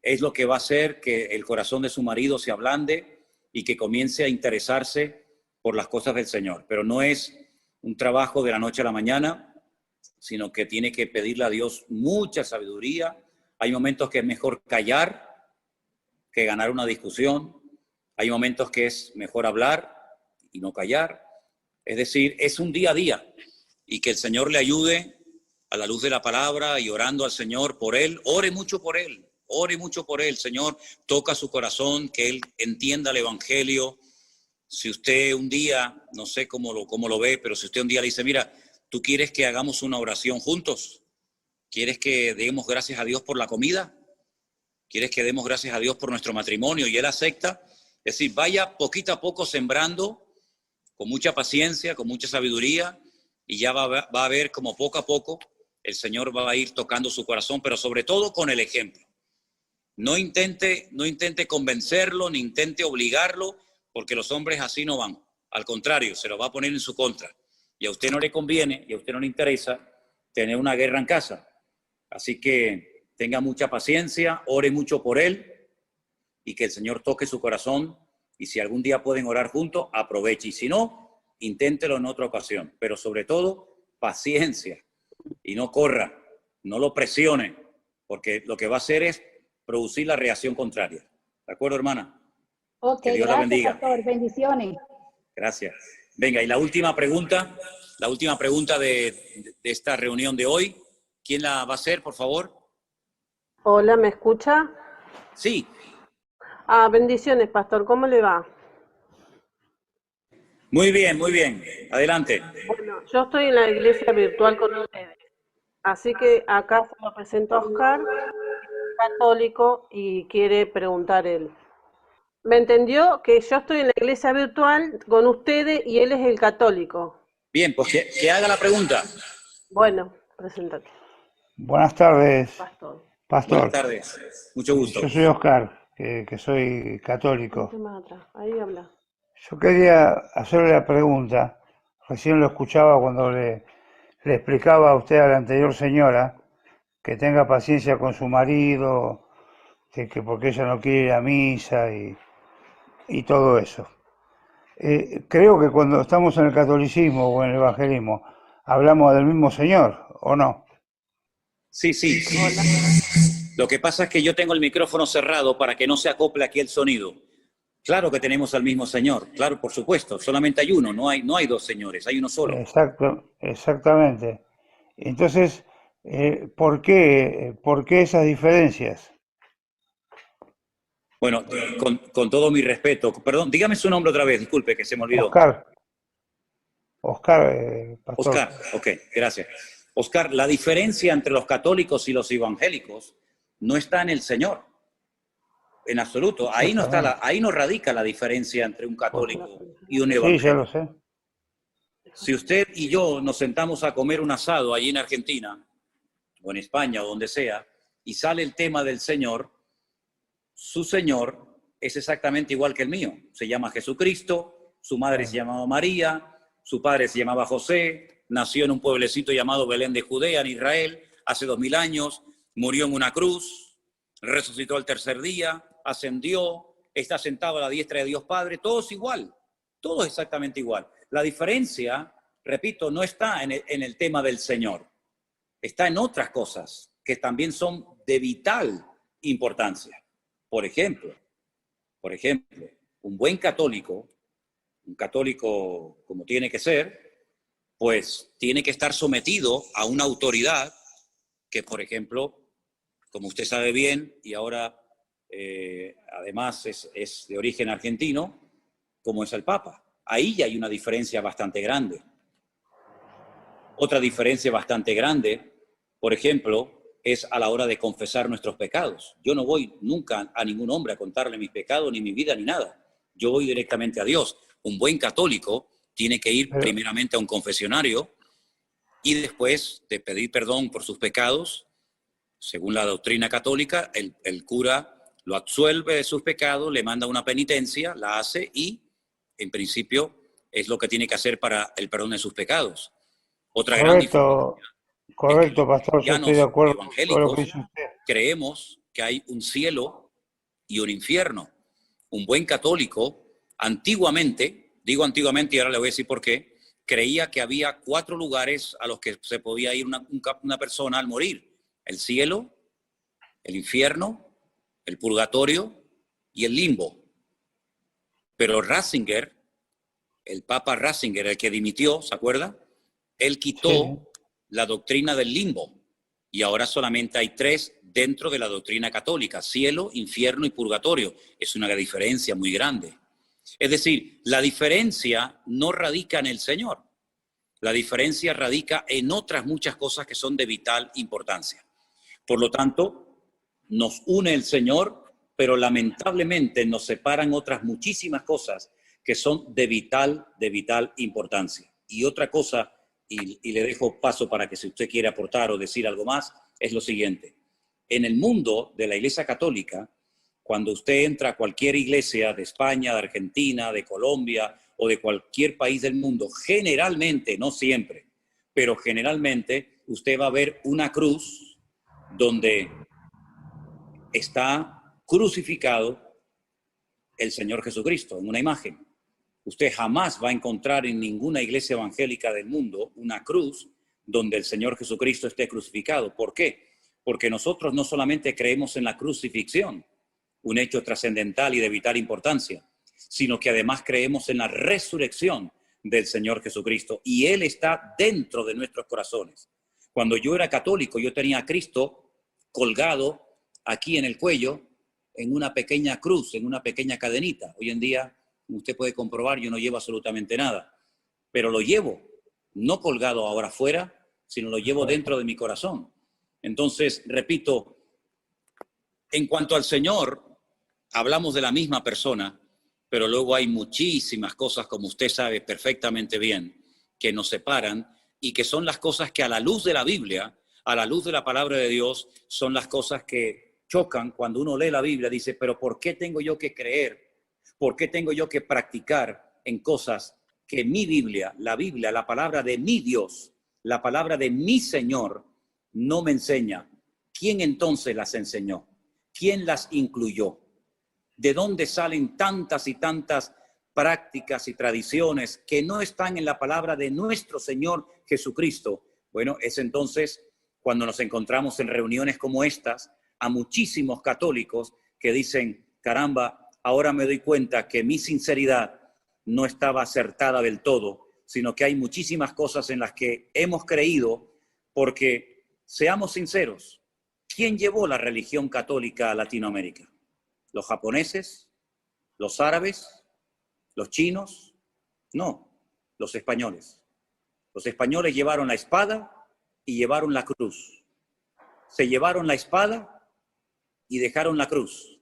es lo que va a hacer que el corazón de su marido se ablande y que comience a interesarse por las cosas del Señor. Pero no es un trabajo de la noche a la mañana, sino que tiene que pedirle a Dios mucha sabiduría. Hay momentos que es mejor callar que ganar una discusión. Hay momentos que es mejor hablar y no callar. Es decir, es un día a día, y que el Señor le ayude a la luz de la palabra y orando al Señor por él. Ore mucho por él, Señor, toca su corazón, que él entienda el evangelio. Si usted un día, no sé cómo lo ve, pero si usted un día le dice, mira, ¿tú quieres que hagamos una oración juntos? ¿Quieres que demos gracias a Dios por la comida? ¿Quieres que demos gracias a Dios por nuestro matrimonio? Y él acepta. Es decir, vaya poquito a poco sembrando, con mucha paciencia, con mucha sabiduría, y ya va a ver como poco a poco el Señor va a ir tocando su corazón, pero sobre todo con el ejemplo. No intente convencerlo, ni intente obligarlo, porque los hombres así no van. Al contrario, se lo va a poner en su contra. Y a usted no le conviene, y a usted no le interesa tener una guerra en casa. Así que tenga mucha paciencia, ore mucho por él, y que el Señor toque su corazón. Y si algún día pueden orar juntos, aproveche. Y si no, inténtelo en otra ocasión. Pero sobre todo, paciencia. Y no corra, no lo presione, porque lo que va a hacer es producir la reacción contraria. ¿De acuerdo, hermana? Ok, Que Dios la gracias, bendiga. pastor. Bendiciones. Gracias. Venga, y la última pregunta de esta reunión de hoy. ¿Quién la va a hacer, por favor? Hola, ¿me escucha? Sí. Bendiciones, pastor. ¿Cómo le va? Muy bien, muy bien. Adelante. Bueno, yo estoy en la iglesia virtual con ustedes. Así que acá se lo presento a Oscar, católico, y quiere preguntar él. ¿Me entendió? Que yo estoy en la iglesia virtual con ustedes y él es el católico. Bien, pues que haga la pregunta. Bueno, preséntate. Buenas tardes, Pastor. pastor. Buenas tardes. Mucho gusto. Yo soy Oscar, que soy católico. Más atrás. Ahí habla. Yo quería hacerle la pregunta, recién lo escuchaba cuando le explicaba a usted, a la anterior señora, que tenga paciencia con su marido, que porque ella no quiere ir a misa y todo eso. Creo que cuando estamos en el catolicismo o en el evangelismo, hablamos del mismo Señor, ¿o no? Sí, sí. Lo que pasa es que yo tengo el micrófono cerrado para que no se acople aquí el sonido. Claro que tenemos al mismo Señor, claro, por supuesto. Solamente hay uno, no hay dos señores, hay uno solo. Exacto, exactamente. Entonces, ¿por qué esas diferencias? Bueno, con todo mi respeto, perdón, dígame su nombre otra vez, disculpe que se me olvidó. Oscar, pastor. Oscar, ok, gracias. Oscar, la diferencia entre los católicos y los evangélicos no está en el Señor, en absoluto. Ahí no radica la diferencia entre un católico y un evangélico. Sí, ya lo sé. Si usted y yo nos sentamos a comer un asado allí en Argentina, o en España, o donde sea, y sale el tema del Señor, su Señor es exactamente igual que el mío. Se llama Jesucristo, su madre se llamaba María, su padre se llamaba José, nació en un pueblecito llamado Belén de Judea, en Israel, hace 2000 años, murió en una cruz, resucitó al tercer día, ascendió, está sentado a la diestra de Dios Padre, todo es igual, todo es exactamente igual. La diferencia, repito, no está en el tema del Señor, está en otras cosas que también son de vital importancia. Por ejemplo, un buen católico, un católico como tiene que ser, pues tiene que estar sometido a una autoridad que, por ejemplo, como usted sabe bien, y ahora además es de origen argentino, como es el Papa. Ahí ya hay una diferencia bastante grande. Otra diferencia bastante grande, por ejemplo, es a la hora de confesar nuestros pecados. Yo no voy nunca a ningún hombre a contarle mis pecados, ni mi vida, ni nada. Yo voy directamente a Dios. Un buen católico tiene que ir primeramente a un confesionario y después de pedir perdón por sus pecados, según la doctrina católica, el cura lo absuelve de sus pecados, le manda una penitencia, la hace y, en principio, es lo que tiene que hacer para el perdón de sus pecados. Otra gran diferencia. Correcto, pastor, yo estoy de acuerdo con lo que Evangélicos dice usted. creemos que hay un cielo y un infierno. Un buen católico Antiguamente, digo antiguamente y ahora le voy a decir por qué, creía que había 4 lugares a los que se podía ir una persona al morir: el cielo, el infierno, el purgatorio y el limbo. Pero Ratzinger, el Papa Ratzinger, el que dimitió, ¿se acuerda? Él quitó la doctrina del limbo y ahora solamente hay 3 dentro de la doctrina católica: cielo, infierno y purgatorio. Es una diferencia muy grande. Es decir, la diferencia no radica en el Señor. La diferencia radica en otras muchas cosas que son de vital importancia. Por lo tanto, nos une el Señor, pero lamentablemente nos separan otras muchísimas cosas que son de vital importancia. Y otra cosa, y le dejo paso para que si usted quiere aportar o decir algo más, es lo siguiente. En el mundo de la Iglesia Católica, cuando usted entra a cualquier iglesia de España, de Argentina, de Colombia o de cualquier país del mundo, generalmente, no siempre, pero generalmente usted va a ver una cruz donde está crucificado el Señor Jesucristo, en una imagen. Usted jamás va a encontrar en ninguna iglesia evangélica del mundo una cruz donde el Señor Jesucristo esté crucificado. ¿Por qué? Porque nosotros no solamente creemos en la crucifixión, un hecho trascendental y de vital importancia, sino que además creemos en la resurrección del Señor Jesucristo, y Él está dentro de nuestros corazones. Cuando yo era católico, yo tenía a Cristo colgado aquí en el cuello, en una pequeña cruz, en una pequeña cadenita. Hoy en día, usted puede comprobar, yo no llevo absolutamente nada, pero lo llevo, no colgado ahora afuera, sino lo llevo dentro de mi corazón. Entonces, repito, en cuanto al Señor, hablamos de la misma persona, pero luego hay muchísimas cosas, como usted sabe perfectamente bien, que nos separan y que son las cosas que a la luz de la Biblia, a la luz de la palabra de Dios, son las cosas que chocan cuando uno lee la Biblia. Dice, pero ¿por qué tengo yo que creer? ¿Por qué tengo yo que practicar en cosas que mi Biblia, la palabra de mi Dios, la palabra de mi Señor, no me enseña? ¿Quién entonces las enseñó? ¿Quién las incluyó? ¿De dónde salen tantas y tantas prácticas y tradiciones que no están en la palabra de nuestro Señor Jesucristo? Bueno, es entonces cuando nos encontramos en reuniones como estas a muchísimos católicos que dicen, caramba, ahora me doy cuenta que mi sinceridad no estaba acertada del todo, sino que hay muchísimas cosas en las que hemos creído, porque, seamos sinceros, ¿quién llevó la religión católica a Latinoamérica? ¿Los japoneses? ¿Los árabes? ¿Los chinos? No, los españoles. Los españoles llevaron la espada y llevaron la cruz. Se llevaron la espada y dejaron la cruz.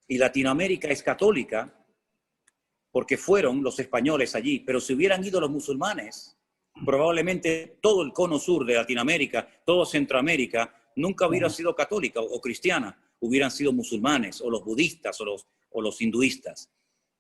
Y Latinoamérica es católica porque fueron los españoles allí, pero si hubieran ido los musulmanes, probablemente todo el cono sur de Latinoamérica, todo Centroamérica, nunca hubiera sido católica o cristiana, hubieran sido musulmanes o los budistas o los hinduistas.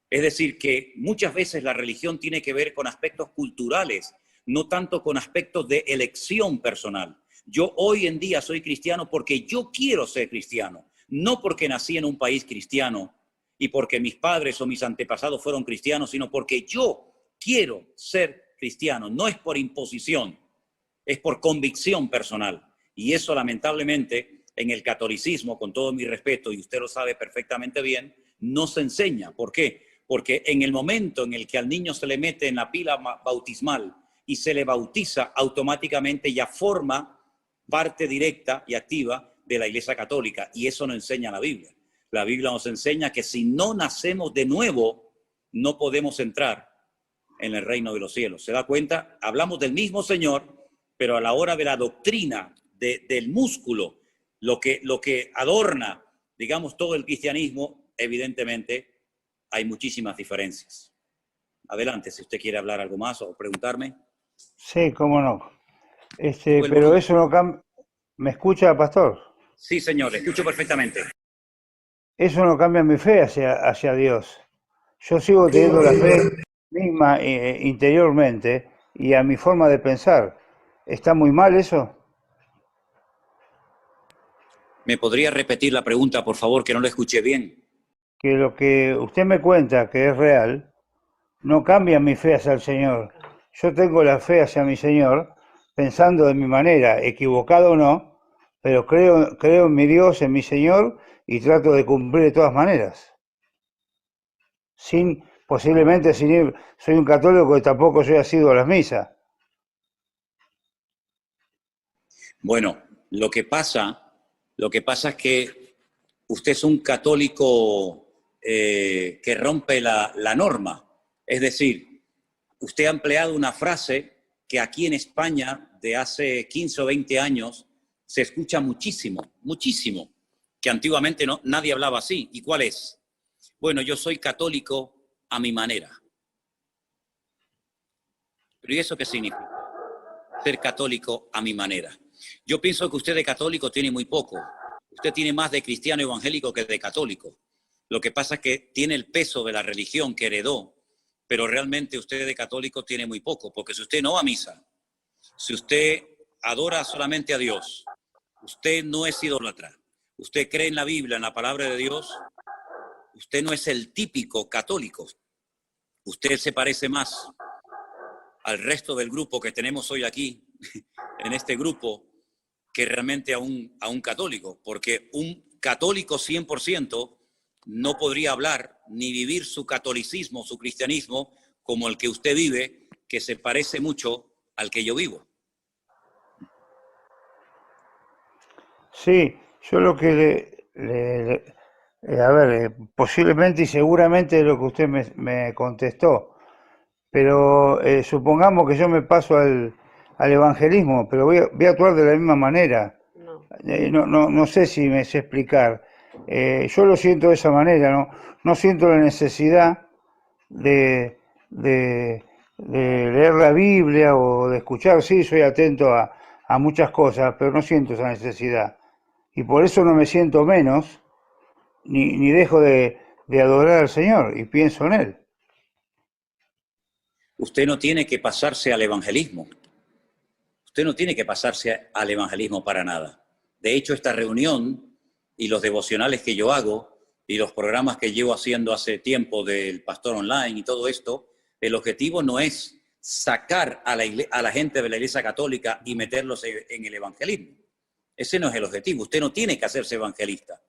Es decir, que muchas veces la religión tiene que ver con aspectos culturales, no tanto con aspectos de elección personal. Yo hoy en día soy cristiano porque yo quiero ser cristiano, no porque nací en un país cristiano y porque mis padres o mis antepasados fueron cristianos, sino porque yo quiero ser cristiano. No es por imposición, es por convicción personal. Y eso, lamentablemente, en el catolicismo, con todo mi respeto, y usted lo sabe perfectamente bien, no se enseña. ¿Por qué? Porque en el momento en el que al niño se le mete en la pila bautismal y se le bautiza, automáticamente ya forma parte directa y activa de la Iglesia Católica. Y eso no enseña la Biblia. La Biblia nos enseña que si no nacemos de nuevo, no podemos entrar en el reino de los cielos. ¿Se da cuenta? Hablamos del mismo Señor, pero a la hora de la doctrina, del músculo, lo que adorna, digamos, todo el cristianismo, evidentemente hay muchísimas diferencias. Adelante, si usted quiere hablar algo más o preguntarme. Sí, cómo no. Pero eso no cambia. ¿Me escucha, pastor? Sí, señor, le escucho perfectamente. Eso no cambia mi fe hacia Dios. Yo sigo teniendo la fe misma interiormente y a mi forma de pensar. ¿Está muy mal eso? ¿Me podría repetir la pregunta, por favor, que no la escuché bien? Que lo que usted me cuenta que es real, no cambian mi fe hacia el Señor. Yo tengo la fe hacia mi Señor, pensando de mi manera, equivocado o no, pero creo en mi Dios, en mi Señor, y trato de cumplir de todas maneras. Posiblemente sin ir, soy un católico y tampoco soy asiduo a las misas. Bueno, lo que pasa es que usted es un católico que rompe la norma. Es decir, usted ha empleado una frase que aquí en España de hace 15 o 20 años se escucha muchísimo, muchísimo, que antiguamente nadie hablaba así. ¿Y cuál es? Bueno, yo soy católico a mi manera. ¿Pero y eso qué significa? Ser católico a mi manera. Yo pienso que usted de católico tiene muy poco. Usted tiene más de cristiano evangélico que de católico. Lo que pasa es que tiene el peso de la religión que heredó, pero realmente usted de católico tiene muy poco, porque si usted no va a misa, si usted adora solamente a Dios, usted no es idólatra, usted cree en la Biblia, en la palabra de Dios, usted no es el típico católico. Usted se parece más al resto del grupo que tenemos hoy aquí, en este grupo, que realmente a un católico, porque un católico 100% no podría hablar ni vivir su catolicismo, su cristianismo, como el que usted vive, que se parece mucho al que yo vivo. Sí, yo lo que a ver, posiblemente y seguramente lo que usted me contestó, pero supongamos que yo me paso al evangelismo, pero voy a actuar de la misma manera. No sé si me sé explicar. Yo lo siento de esa manera, no siento la necesidad de leer la Biblia o de escuchar. Sí, soy atento a muchas cosas, pero no siento esa necesidad. Y por eso no me siento menos, ni dejo de adorar al Señor y pienso en Él. Usted no tiene que pasarse al evangelismo. Usted no tiene que pasarse al evangelismo para nada. De hecho, esta reunión y los devocionales que yo hago y los programas que llevo haciendo hace tiempo del Pastor Online y todo esto, el objetivo no es sacar a la gente de la Iglesia Católica y meterlos en el evangelismo. Ese no es el objetivo. Usted no tiene que hacerse evangelista.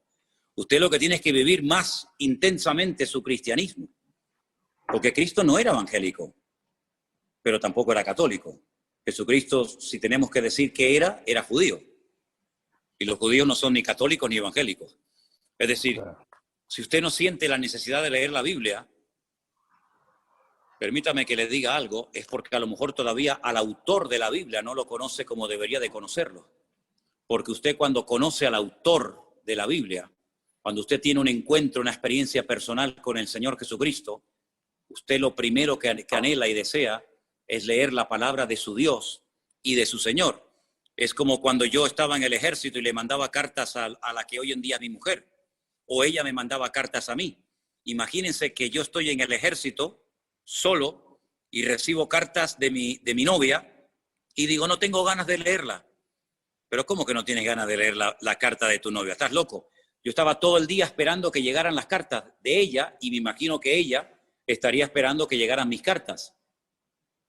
Usted lo que tiene es que vivir más intensamente su cristianismo. Porque Cristo no era evangélico, pero tampoco era católico. Jesucristo, si tenemos que decir que era judío. Y los judíos no son ni católicos ni evangélicos. Es decir, si usted no siente la necesidad de leer la Biblia, permítame que le diga algo, es porque a lo mejor todavía al autor de la Biblia no lo conoce como debería de conocerlo. Porque usted cuando conoce al autor de la Biblia, cuando usted tiene un encuentro, una experiencia personal con el Señor Jesucristo, usted lo primero que anhela y desea es leer la palabra de su Dios y de su Señor. Es como cuando yo estaba en el ejército y le mandaba cartas a la que hoy en día es mi mujer, o ella me mandaba cartas a mí. Imagínense que yo estoy en el ejército solo y recibo cartas de mi novia y digo, no tengo ganas de leerla. Pero ¿cómo que no tienes ganas de leer la carta de tu novia? ¿Estás loco? Yo estaba todo el día esperando que llegaran las cartas de ella y me imagino que ella estaría esperando que llegaran mis cartas.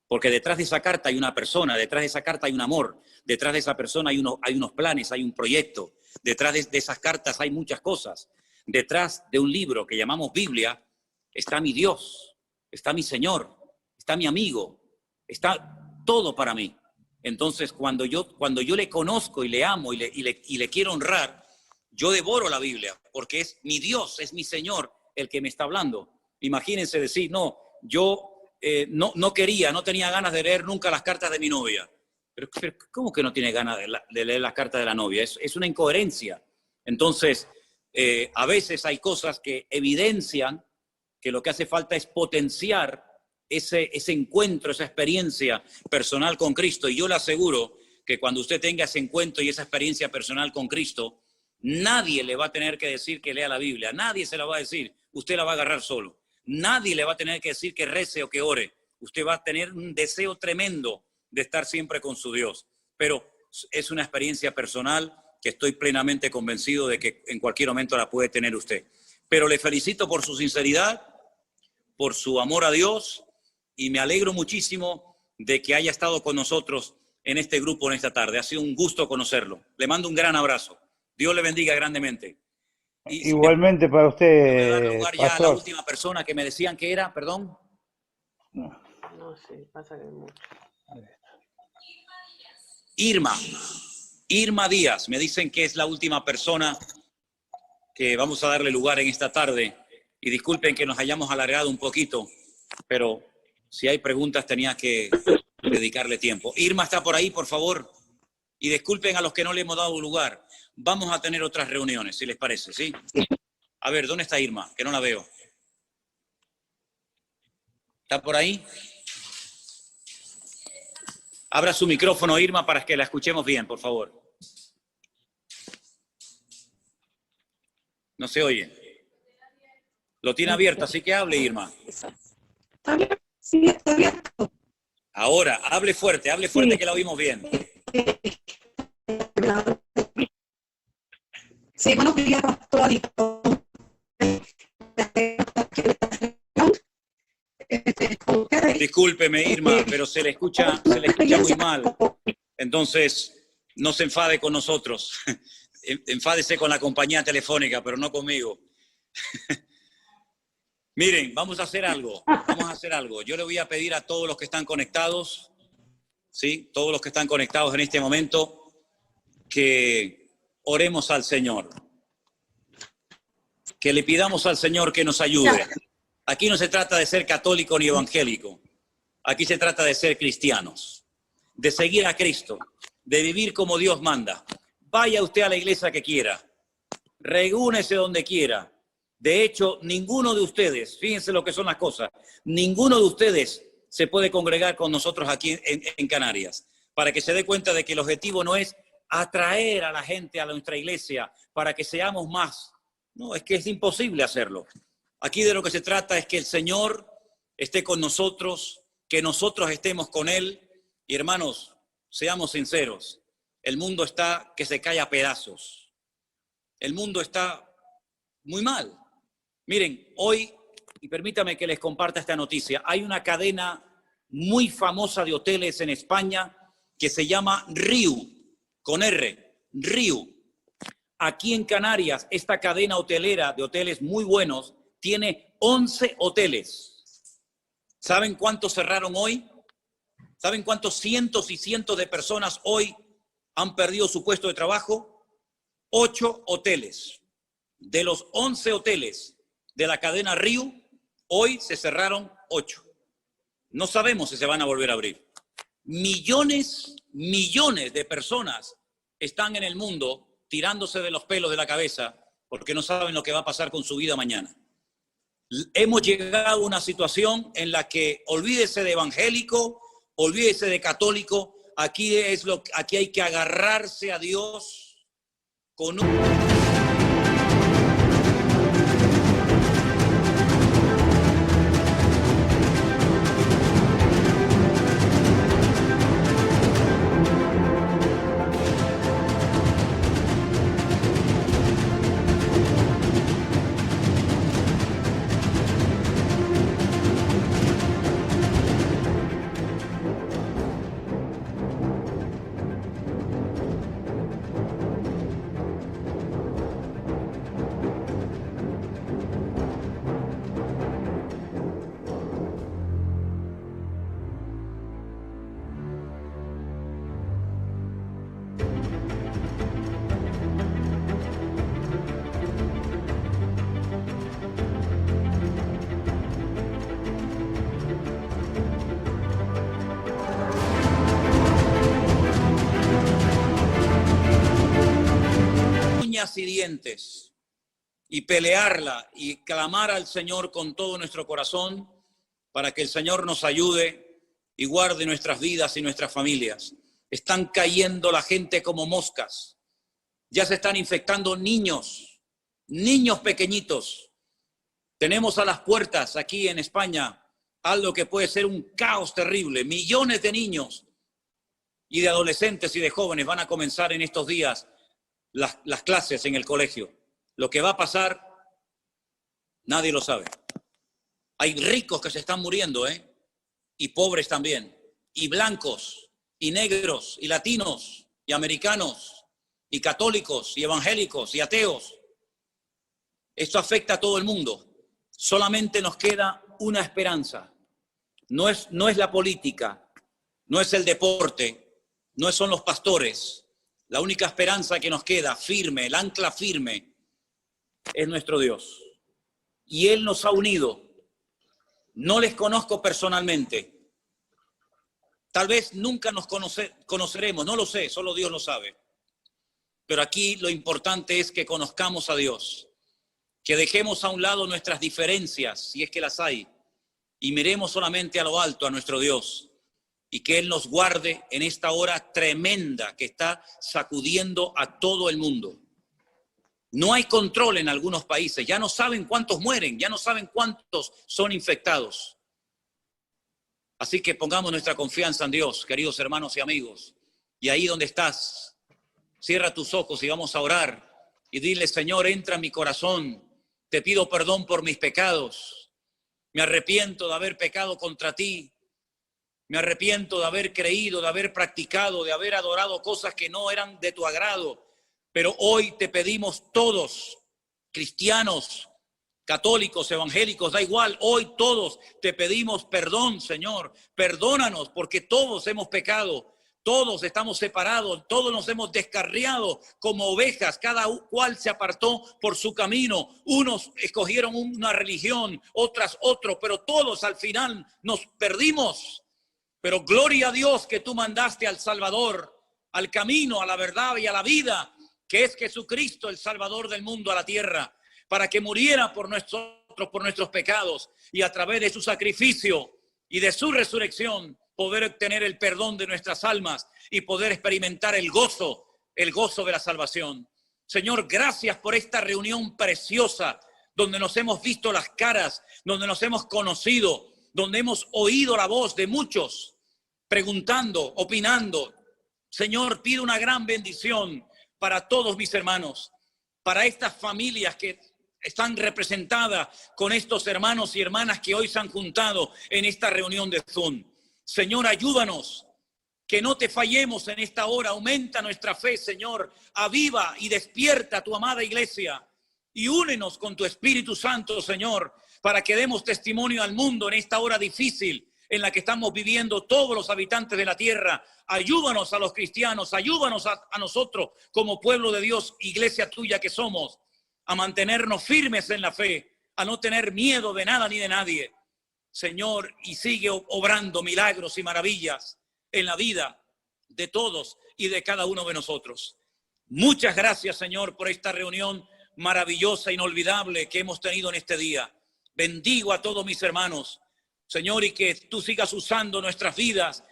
Porque detrás de esa carta hay una persona, detrás de esa carta hay un amor, detrás de esa persona hay unos planes, hay un proyecto, detrás de esas cartas hay muchas cosas. Detrás de un libro que llamamos Biblia está mi Dios, está mi Señor, está mi amigo, está todo para mí. Entonces, cuando yo le conozco y le amo y le quiero honrar, yo devoro la Biblia, porque es mi Dios, es mi Señor el que me está hablando. Imagínense decir, no, yo no tenía ganas de leer nunca las cartas de mi novia. Pero ¿cómo que no tiene ganas de leer las cartas de la novia? Es una incoherencia. Entonces, a veces hay cosas que evidencian que lo que hace falta es potenciar ese encuentro, esa experiencia personal con Cristo. Y yo le aseguro que cuando usted tenga ese encuentro y esa experiencia personal con Cristo, nadie le va a tener que decir que lea la Biblia. Nadie se la va a decir. Usted la va a agarrar solo. Nadie le va a tener que decir que rece o que ore. Usted va a tener un deseo tremendo de estar siempre con su Dios. Pero es una experiencia personal que estoy plenamente convencido de que en cualquier momento la puede tener usted. Pero le felicito por su sinceridad, por su amor a Dios y me alegro muchísimo de que haya estado con nosotros en este grupo en esta tarde. Ha sido un gusto conocerlo. Le mando un gran abrazo. Dios le bendiga grandemente. Y Igualmente para voy a dar usted, lugar ya a la pastor. última persona que me decían que era, perdón. No sé, pasa que mucho. Irma Díaz, me dicen que es la última persona que vamos a darle lugar en esta tarde. Y disculpen que nos hayamos alargado un poquito, pero si hay preguntas tenía que dedicarle tiempo. Irma está por ahí, por favor. Y disculpen a los que no le hemos dado lugar. Vamos a tener otras reuniones, si les parece, ¿sí? A ver, ¿dónde está Irma? Que no la veo. ¿Está por ahí? Abra su micrófono, Irma, para que la escuchemos bien, por favor. No se oye. Lo tiene abierto, así que hable, Irma. Sí, está abierto. Ahora, hable fuerte, Sí. que la oímos bien. Sí, buenos días, pastor. Discúlpeme, Irma, pero se le escucha muy mal. Entonces, no se enfade con nosotros. Enfádese con la compañía telefónica, pero no conmigo. Miren, vamos a hacer algo. Yo le voy a pedir a todos los que están conectados, ¿sí? Todos los que están conectados en este momento, que oremos al Señor. Que le pidamos al Señor que nos ayude. Aquí no se trata de ser católico ni evangélico. Aquí se trata de ser cristianos, de seguir a Cristo, de vivir como Dios manda. Vaya usted a la iglesia que quiera, reúnese donde quiera. De hecho, ninguno de ustedes, fíjense lo que son las cosas, ninguno de ustedes se puede congregar con nosotros aquí en Canarias, para que se dé cuenta de que el objetivo no es atraer a la gente a nuestra iglesia para que seamos más. No, es que es imposible hacerlo. Aquí de lo que se trata es que el Señor esté con nosotros, que nosotros estemos con Él. Y hermanos, seamos sinceros, el mundo está que se cae a pedazos. El mundo está muy mal. Miren, hoy, y permítame que les comparta esta noticia, hay una cadena muy famosa de hoteles en España que se llama Riu, con R, Riu. Aquí en Canarias, esta cadena hotelera de hoteles muy buenos tiene 11 hoteles. ¿Saben cuántos cerraron hoy? ¿Saben cuántos cientos y cientos de personas hoy han perdido su puesto de trabajo? 8 hoteles. De los 11 hoteles de la cadena Riu, hoy se cerraron 8. No sabemos si se van a volver a abrir. Millones de personas están en el mundo tirándose de los pelos de la cabeza porque no saben lo que va a pasar con su vida mañana. Hemos llegado a una situación en la que olvídese de evangélico, olvídese de católico, aquí hay que agarrarse a Dios con un... y dientes y pelearla y clamar al Señor con todo nuestro corazón para que el Señor nos ayude y guarde nuestras vidas y nuestras familias. Están cayendo la gente como moscas. Ya se están infectando niños pequeñitos. Tenemos a las puertas aquí en España algo que puede ser un caos terrible. Millones de niños y de adolescentes y de jóvenes van a comenzar en estos días las clases en el colegio. Lo que va a pasar, nadie lo sabe. Hay ricos que se están muriendo, y pobres también, y blancos, y negros, y latinos, y americanos, y católicos, y evangélicos, y ateos. Esto afecta a todo el mundo. Solamente nos queda una esperanza. No es la política, no es el deporte, no son los pastores. La única esperanza que nos queda firme, el ancla firme, es nuestro Dios. Y Él nos ha unido. No les conozco personalmente. Tal vez nunca nos conoceremos, no lo sé, solo Dios lo sabe. Pero aquí lo importante es que conozcamos a Dios, que dejemos a un lado nuestras diferencias, si es que las hay, y miremos solamente a lo alto, a nuestro Dios, y que Él nos guarde en esta hora tremenda que está sacudiendo a todo el mundo. No hay control en algunos países, ya no saben cuántos mueren, ya no saben cuántos son infectados. Así que pongamos nuestra confianza en Dios, queridos hermanos y amigos. Y ahí donde estás, cierra tus ojos y vamos a orar y dile: Señor, entra en mi corazón, te pido perdón por mis pecados, me arrepiento de haber pecado contra ti, me arrepiento de haber creído, de haber practicado, de haber adorado cosas que no eran de tu agrado. Pero hoy te pedimos todos, cristianos, católicos, evangélicos, da igual, hoy todos te pedimos perdón, Señor. Perdónanos porque todos hemos pecado, todos estamos separados, todos nos hemos descarriado como ovejas, cada cual se apartó por su camino. Unos escogieron una religión, otras otro, pero todos al final nos perdimos. Pero gloria a Dios que tú mandaste al Salvador, al camino, a la verdad y a la vida, que es Jesucristo, el Salvador del mundo, a la tierra, para que muriera por nuestros pecados y a través de su sacrificio y de su resurrección poder obtener el perdón de nuestras almas y poder experimentar el gozo de la salvación. Señor, gracias por esta reunión preciosa donde nos hemos visto las caras, donde nos hemos conocido, donde hemos oído la voz de muchos preguntando, opinando. Señor, pido una gran bendición para todos mis hermanos, para estas familias que están representadas con estos hermanos y hermanas que hoy se han juntado en esta reunión de Zoom. Señor, ayúdanos, que no te fallemos en esta hora. Aumenta nuestra fe, Señor. Aviva y despierta a tu amada iglesia y únenos con tu Espíritu Santo, Señor, para que demos testimonio al mundo en esta hora difícil en la que estamos viviendo todos los habitantes de la tierra. Ayúdanos a los cristianos, ayúdanos a nosotros como pueblo de Dios, iglesia tuya que somos, a mantenernos firmes en la fe, a no tener miedo de nada ni de nadie. Señor, y sigue obrando milagros y maravillas en la vida de todos y de cada uno de nosotros. Muchas gracias, Señor, por esta reunión maravillosa, inolvidable que hemos tenido en este día. Bendigo a todos mis hermanos, Señor, y que tú sigas usando nuestras vidas,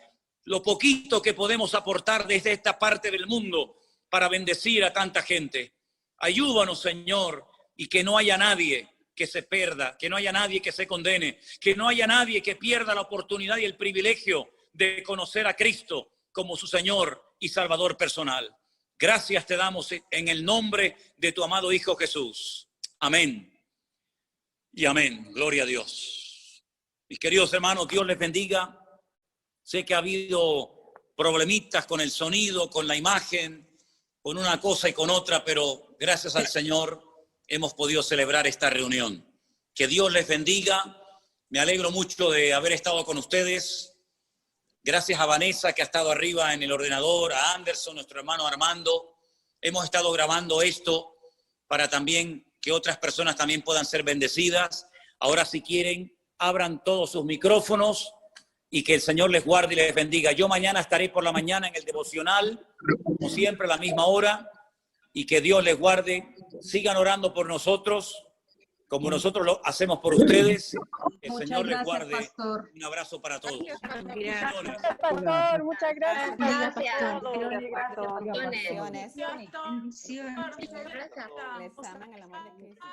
lo poquito que podemos aportar desde esta parte del mundo para bendecir a tanta gente. Ayúdanos, Señor, y que no haya nadie que se pierda, que no haya nadie que se condene, que no haya nadie que pierda la oportunidad y el privilegio de conocer a Cristo como su Señor y Salvador personal. Gracias te damos en el nombre de tu amado Hijo Jesús. Amén. Y amén. Gloria a Dios. Mis queridos hermanos, Dios les bendiga. Sé que ha habido problemitas con el sonido, con la imagen, con una cosa y con otra, pero gracias al Señor hemos podido celebrar esta reunión. Que Dios les bendiga. Me alegro mucho de haber estado con ustedes. Gracias a Vanessa, que ha estado arriba en el ordenador, a Anderson, nuestro hermano Armando. Hemos estado grabando esto para también que otras personas también puedan ser bendecidas. Ahora, si quieren, abran todos sus micrófonos y que el Señor les guarde y les bendiga. Yo mañana estaré por la mañana en el devocional, como siempre, a la misma hora, y que Dios les guarde. Sigan orando por nosotros, como nosotros lo hacemos por ustedes. El Señor les guarde. Pastor. Un abrazo para todos. Gracias, pastor. Muchas gracias. Gracias. Bendiciones. Bendiciones. Gracias. Les aman el amor de Cristo.